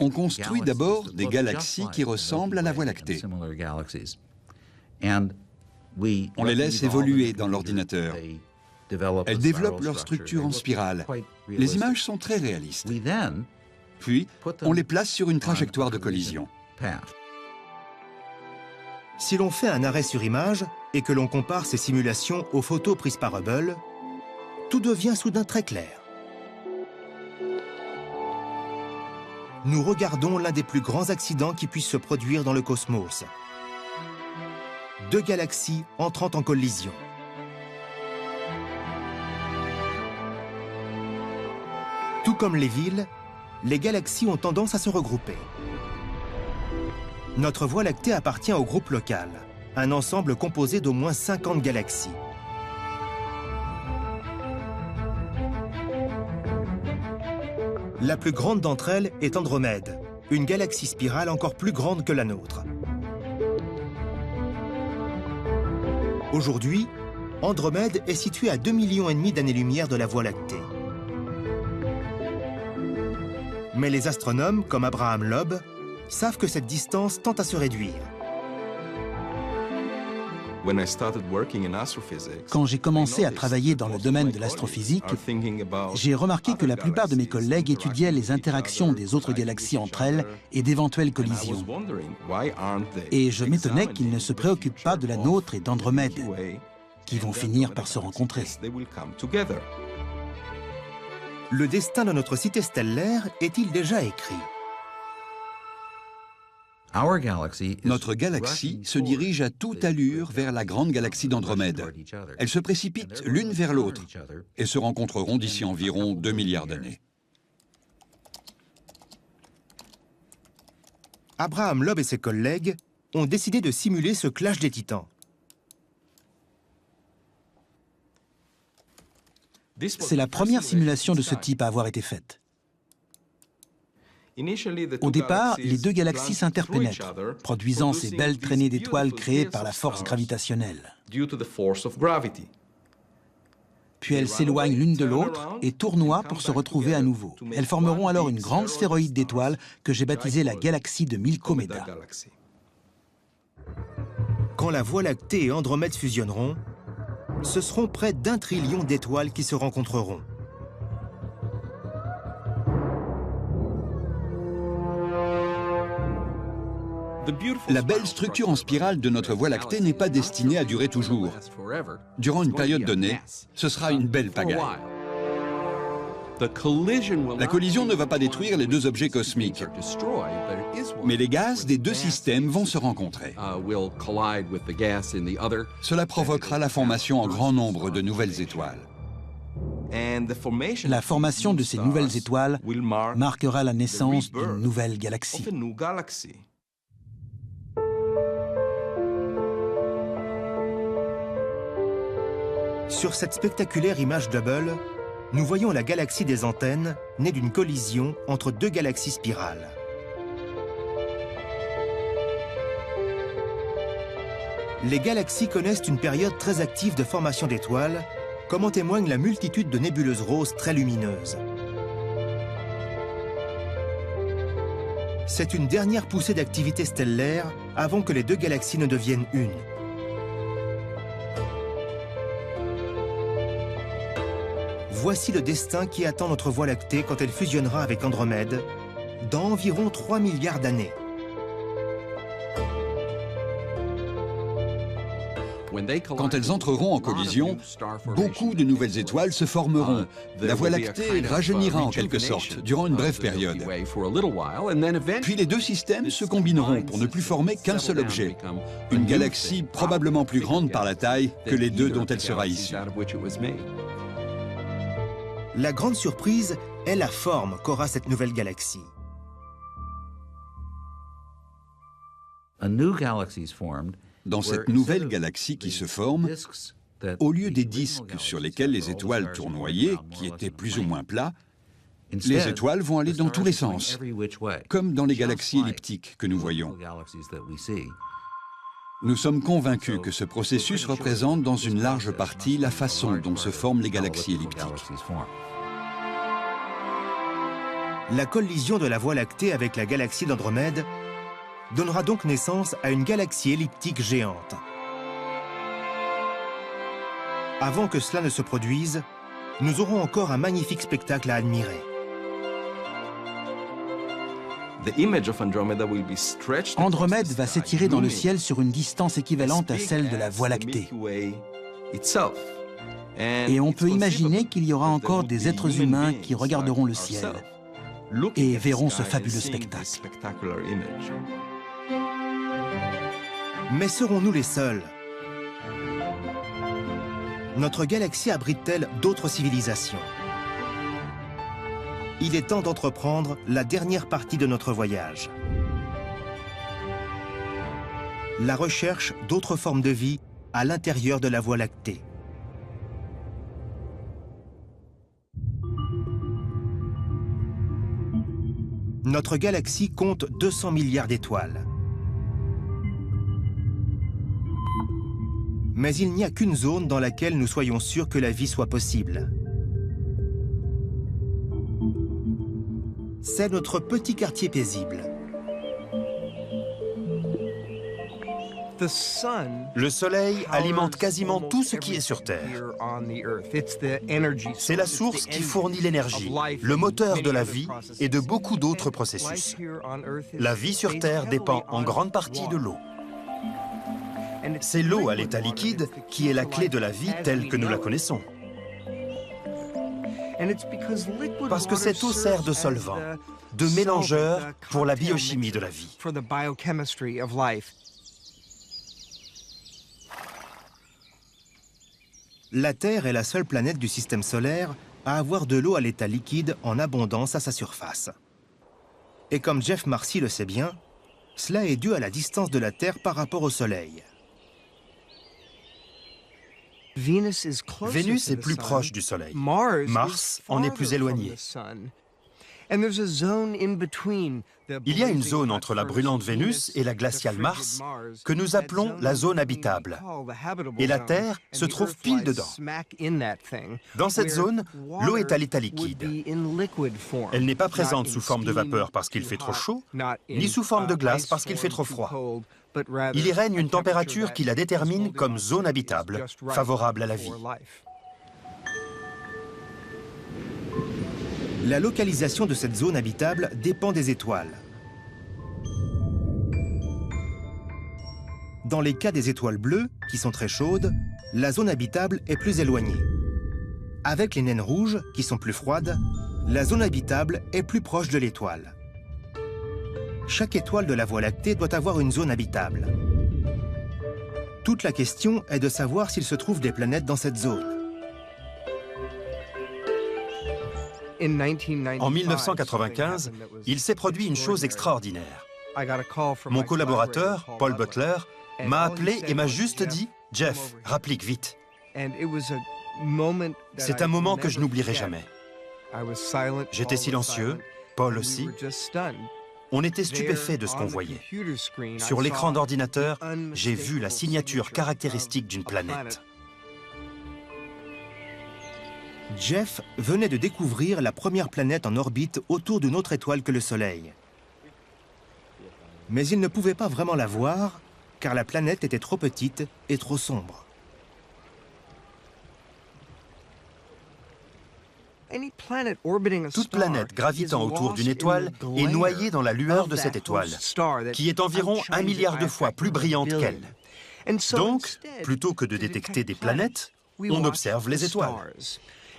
construit d'abord des galaxies qui ressemblent à la Voie lactée. On les laisse évoluer dans l'ordinateur. Elles développent leur structure en spirale. Les images sont très réalistes. Puis, on les place sur une trajectoire de collision. Si l'on fait un arrêt sur image et que l'on compare ces simulations aux photos prises par Hubble, tout devient soudain très clair. Nous regardons l'un des plus grands accidents qui puissent se produire dans le cosmos. Deux galaxies entrant en collision. Tout comme les villes, les galaxies ont tendance à se regrouper. Notre Voie lactée appartient au groupe local, un ensemble composé d'au moins 50 galaxies. La plus grande d'entre elles est Andromède, une galaxie spirale encore plus grande que la nôtre. Aujourd'hui, Andromède est situé à 2,5 millions d'années-lumière de la Voie lactée. Mais les astronomes, comme Abraham Loeb, savent que cette distance tend à se réduire. Quand j'ai commencé à travailler dans le domaine de l'astrophysique, j'ai remarqué que la plupart de mes collègues étudiaient les interactions des autres galaxies entre elles et d'éventuelles collisions. Et je m'étonnais qu'ils ne se préoccupent pas de la nôtre et d'Andromède, qui vont finir par se rencontrer. Le destin de notre cité stellaire est-il déjà écrit? Notre galaxie se dirige à toute allure vers la grande galaxie d'Andromède. Elles se précipitent l'une vers l'autre et se rencontreront d'ici environ 2 milliards d'années. Abraham Loeb et ses collègues ont décidé de simuler ce clash des titans. C'est la première simulation de ce type à avoir été faite. Au départ, les deux galaxies s'interpénètrent, produisant ces belles traînées d'étoiles créées par la force gravitationnelle. Puis elles s'éloignent l'une de l'autre et tournoient pour se retrouver à nouveau. Elles formeront alors une grande sphéroïde d'étoiles que j'ai baptisée la galaxie de Milkomeda. Quand la Voie lactée et Andromède fusionneront, ce seront près d'1 trillion d'étoiles qui se rencontreront. La belle structure en spirale de notre Voie lactée n'est pas destinée à durer toujours. Durant une période donnée, ce sera une belle pagaille. La collision ne va pas détruire les deux objets cosmiques, mais les gaz des deux systèmes vont se rencontrer. Cela provoquera la formation en grand nombre de nouvelles étoiles. La formation de ces nouvelles étoiles marquera la naissance d'une nouvelle galaxie. Sur cette spectaculaire image Hubble, nous voyons la galaxie des antennes née d'une collision entre deux galaxies spirales. Les galaxies connaissent une période très active de formation d'étoiles, comme en témoigne la multitude de nébuleuses roses très lumineuses. C'est une dernière poussée d'activité stellaire avant que les deux galaxies ne deviennent une. Voici le destin qui attend notre Voie lactée quand elle fusionnera avec Andromède, dans environ 3 milliards d'années. Quand elles entreront en collision, beaucoup de nouvelles étoiles se formeront. La Voie lactée rajeunira en quelque sorte, durant une brève période. Puis les deux systèmes se combineront pour ne plus former qu'un seul objet. Une galaxie probablement plus grande par la taille que les deux dont elle sera issue. La grande surprise est la forme qu'aura cette nouvelle galaxie. Dans cette nouvelle galaxie qui se forme, au lieu des disques sur lesquels les étoiles tournoyaient, qui étaient plus ou moins plats, les étoiles vont aller dans tous les sens, comme dans les galaxies elliptiques que nous voyons. Nous sommes convaincus que ce processus représente dans une large partie la façon dont se forment les galaxies elliptiques. La collision de la Voie lactée avec la galaxie d'Andromède donnera donc naissance à une galaxie elliptique géante. Avant que cela ne se produise, nous aurons encore un magnifique spectacle à admirer. Andromède va s'étirer dans le ciel sur une distance équivalente à celle de la Voie lactée. Et on peut imaginer qu'il y aura encore des êtres humains qui regarderont le ciel et verront ce fabuleux spectacle. Mais serons-nous les seuls? Notre galaxie abrite-t-elle d'autres civilisations? Il est temps d'entreprendre la dernière partie de notre voyage. La recherche d'autres formes de vie à l'intérieur de la Voie lactée. Notre galaxie compte 200 milliards d'étoiles. Mais il n'y a qu'une zone dans laquelle nous soyons sûrs que la vie soit possible. C'est notre petit quartier paisible. Le soleil alimente quasiment tout ce qui est sur Terre. C'est la source qui fournit l'énergie, le moteur de la vie et de beaucoup d'autres processus. La vie sur Terre dépend en grande partie de l'eau. C'est l'eau à l'état liquide qui est la clé de la vie telle que nous la connaissons. Parce que cette eau sert de solvant, de mélangeur pour la biochimie de la vie. La Terre est la seule planète du système solaire à avoir de l'eau à l'état liquide en abondance à sa surface. Et comme Jeff Marcy le sait bien, cela est dû à la distance de la Terre par rapport au Soleil. Vénus est plus proche du Soleil. Mars en est plus éloigné. Il y a une zone entre la brûlante Vénus et la glaciale Mars que nous appelons la zone habitable. Et la Terre se trouve pile dedans. Dans cette zone, l'eau est à l'état liquide. Elle n'est pas présente sous forme de vapeur parce qu'il fait trop chaud, ni sous forme de glace parce qu'il fait trop froid. Il y règne une température qui la détermine comme zone habitable, favorable à la vie. La localisation de cette zone habitable dépend des étoiles. Dans les cas des étoiles bleues, qui sont très chaudes, la zone habitable est plus éloignée. Avec les naines rouges, qui sont plus froides, la zone habitable est plus proche de l'étoile. Chaque étoile de la Voie lactée doit avoir une zone habitable. Toute la question est de savoir s'il se trouve des planètes dans cette zone. En 1995, il s'est produit une chose extraordinaire. Mon collaborateur, Paul Butler, m'a appelé et m'a juste dit « Jeff, rapplique vite ». C'est un moment que je n'oublierai jamais. J'étais silencieux, Paul aussi. On était stupéfaits de ce qu'on voyait. Sur l'écran d'ordinateur, j'ai vu la signature caractéristique d'une planète. Jeff venait de découvrir la première planète en orbite autour d'une autre étoile que le Soleil. Mais il ne pouvait pas vraiment la voir, car la planète était trop petite et trop sombre. Toute planète gravitant autour d'une étoile est noyée dans la lueur de cette étoile, qui est environ 1 milliard de fois plus brillante qu'elle. Donc, plutôt que de détecter des planètes, on observe les étoiles.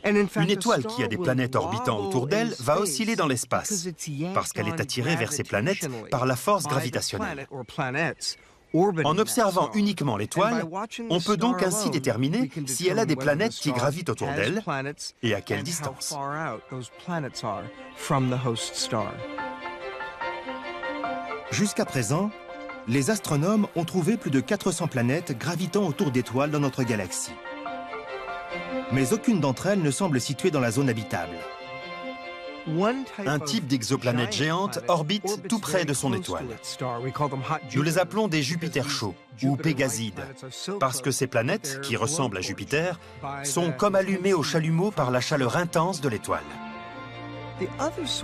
Une étoile qui a des planètes orbitant autour d'elle va osciller dans l'espace, parce qu'elle est attirée vers ces planètes par la force gravitationnelle. En observant uniquement l'étoile, on peut donc ainsi déterminer si elle a des planètes qui gravitent autour d'elle et à quelle distance. Jusqu'à présent, les astronomes ont trouvé plus de 400 planètes gravitant autour d'étoiles dans notre galaxie. Mais aucune d'entre elles ne semble située dans la zone habitable. Un type d'exoplanète géante orbite tout près de son étoile. Nous les appelons des Jupiters chauds ou Pégasides, parce que ces planètes, qui ressemblent à Jupiter, sont comme allumées au chalumeau par la chaleur intense de l'étoile.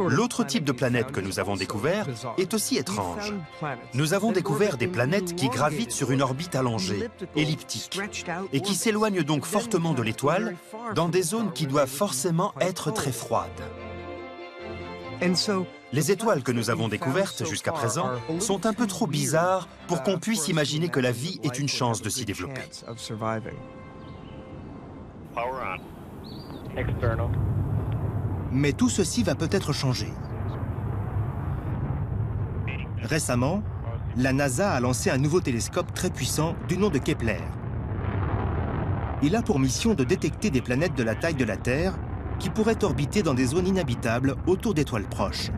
L'autre type de planète que nous avons découvert est aussi étrange. Nous avons découvert des planètes qui gravitent sur une orbite allongée, elliptique, et qui s'éloignent donc fortement de l'étoile dans des zones qui doivent forcément être très froides. Les étoiles que nous avons découvertes jusqu'à présent sont un peu trop bizarres pour qu'on puisse imaginer que la vie ait une chance de s'y développer. Mais tout ceci va peut-être changer. Récemment, la NASA a lancé un nouveau télescope très puissant du nom de Kepler. Il a pour mission de détecter des planètes de la taille de la Terre qui pourraient orbiter dans des zones inhabitables autour d'étoiles proches.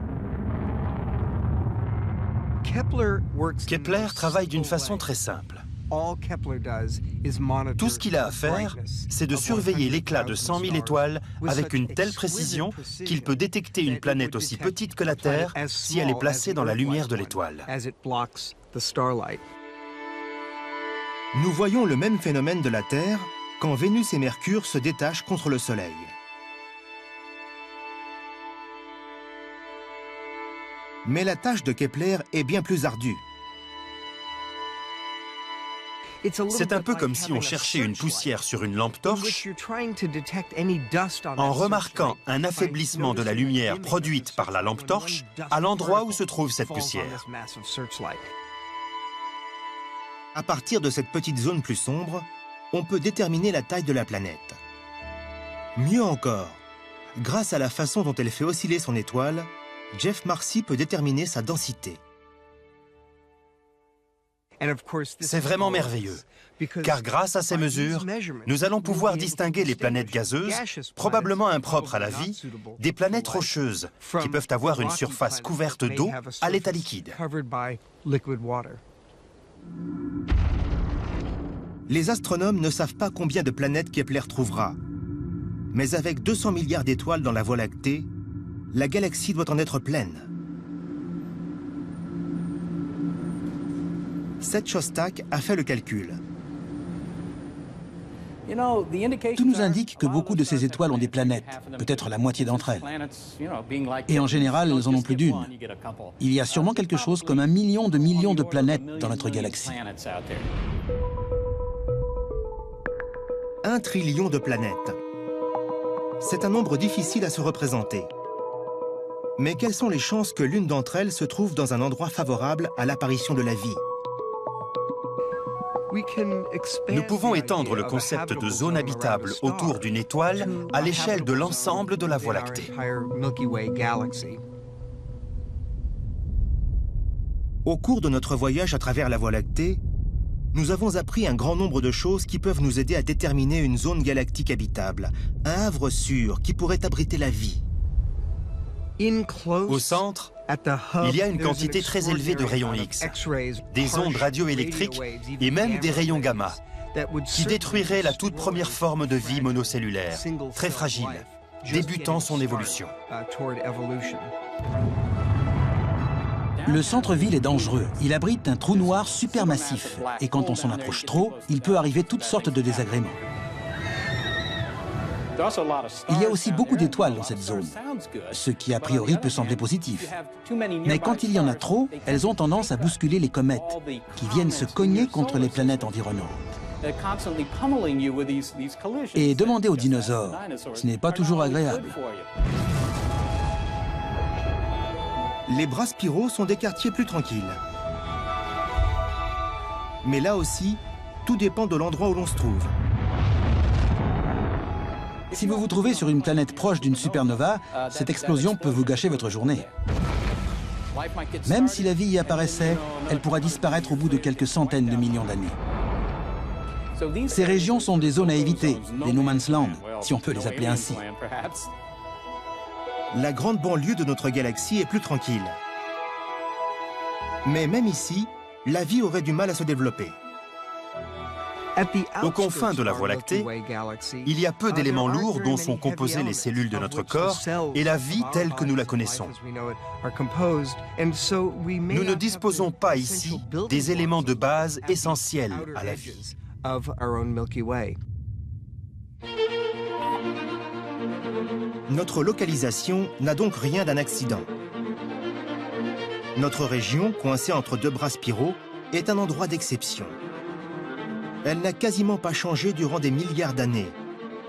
Kepler travaille d'une façon très simple. Tout ce qu'il a à faire, c'est de surveiller l'éclat de 100 000 étoiles avec une telle précision qu'il peut détecter une planète aussi petite que la Terre si elle est placée dans la lumière de l'étoile. Nous voyons le même phénomène de la Terre quand Vénus et Mercure se détachent contre le Soleil. Mais la tâche de Kepler est bien plus ardue. C'est un peu comme si on cherchait une poussière sur une lampe torche en remarquant un affaiblissement de la lumière produite par la lampe torche à l'endroit où se trouve cette poussière. À partir de cette petite zone plus sombre, on peut déterminer la taille de la planète. Mieux encore, grâce à la façon dont elle fait osciller son étoile, Jeff Marcy peut déterminer sa densité. C'est vraiment merveilleux, car grâce à ces mesures, nous allons pouvoir distinguer les planètes gazeuses, probablement impropres à la vie, des planètes rocheuses, qui peuvent avoir une surface couverte d'eau à l'état liquide. Les astronomes ne savent pas combien de planètes Kepler trouvera. Mais avec 200 milliards d'étoiles dans la Voie lactée, la galaxie doit en être pleine. Seth Shostak a fait le calcul. Tout nous indique que beaucoup de ces étoiles ont des planètes, peut-être la moitié d'entre elles. Et en général, elles en ont plus d'une. Il y a sûrement quelque chose comme 1 million de planètes dans notre galaxie. 1 trillion de planètes. C'est un nombre difficile à se représenter. Mais quelles sont les chances que l'une d'entre elles se trouve dans un endroit favorable à l'apparition de la vie? Nous pouvons étendre le concept de zone habitable autour d'une étoile à l'échelle de l'ensemble de la Voie lactée. Au cours de notre voyage à travers la Voie lactée, nous avons appris un grand nombre de choses qui peuvent nous aider à déterminer une zone galactique habitable, un havre sûr qui pourrait abriter la vie. Au centre, il y a une quantité très élevée de rayons X, des ondes radioélectriques et même des rayons gamma, qui détruiraient la toute première forme de vie monocellulaire, très fragile, débutant son évolution. Le centre-ville est dangereux. Il abrite un trou noir supermassif. Et quand on s'en approche trop, il peut arriver toutes sortes de désagréments. Il y a aussi beaucoup d'étoiles dans cette zone, ce qui a priori peut sembler positif. Mais quand il y en a trop, elles ont tendance à bousculer les comètes, qui viennent se cogner contre les planètes environnantes. Et demander aux dinosaures, ce n'est pas toujours agréable. Les bras spiraux sont des quartiers plus tranquilles. Mais là aussi, tout dépend de l'endroit où l'on se trouve. Si vous vous trouvez sur une planète proche d'une supernova, cette explosion peut vous gâcher votre journée. Même si la vie y apparaissait, elle pourra disparaître au bout de quelques centaines de millions d'années. Ces régions sont des zones à éviter, des no man's land, si on peut les appeler ainsi. La grande banlieue de notre galaxie est plus tranquille. Mais même ici, la vie aurait du mal à se développer. Aux confins de la Voie lactée, il y a peu d'éléments lourds dont sont composées les cellules de notre corps et la vie telle que nous la connaissons. Nous ne disposons pas ici des éléments de base essentiels à la vie. Notre localisation n'a donc rien d'un accident. Notre région, coincée entre deux bras spiraux, est un endroit d'exception. Elle n'a quasiment pas changé durant des milliards d'années,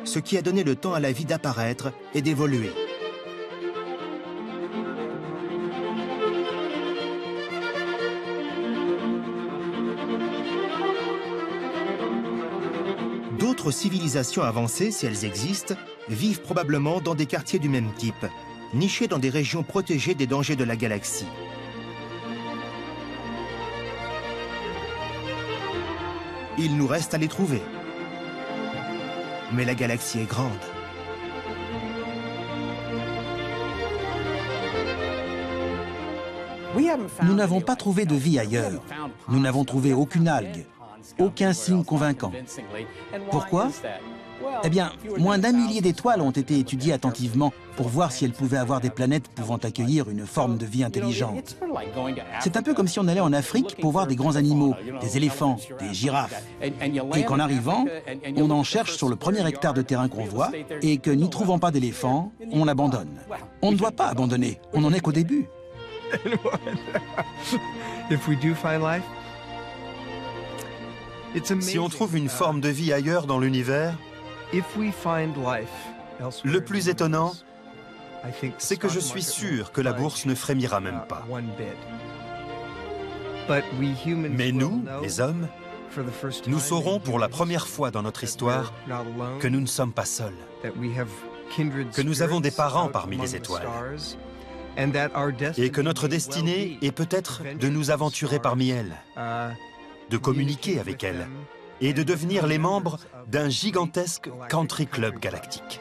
ce qui a donné le temps à la vie d'apparaître et d'évoluer. D'autres civilisations avancées, si elles existent, vivent probablement dans des quartiers du même type, nichés dans des régions protégées des dangers de la galaxie. Il nous reste à les trouver. Mais la galaxie est grande. Nous n'avons pas trouvé de vie ailleurs. Nous n'avons trouvé aucune algue, aucun signe convaincant. Pourquoi? Eh bien, moins d'1 millier d'étoiles ont été étudiées attentivement pour voir si elles pouvaient avoir des planètes pouvant accueillir une forme de vie intelligente. C'est un peu comme si on allait en Afrique pour voir des grands animaux, des éléphants, des girafes, et qu'en arrivant, on en cherche sur le premier hectare de terrain qu'on voit, et que n'y trouvant pas d'éléphants, on l'abandonne. On ne doit pas abandonner, on n'en est qu'au début. Si on trouve une forme de vie ailleurs dans l'univers, le plus étonnant, c'est que je suis sûr que la bourse ne frémira même pas. Mais nous, les hommes, nous saurons pour la première fois dans notre histoire que nous ne sommes pas seuls, que nous avons des parents parmi les étoiles, et que notre destinée est peut-être de nous aventurer parmi elles, de communiquer avec elles, et de devenir les membres d'un gigantesque country club galactique.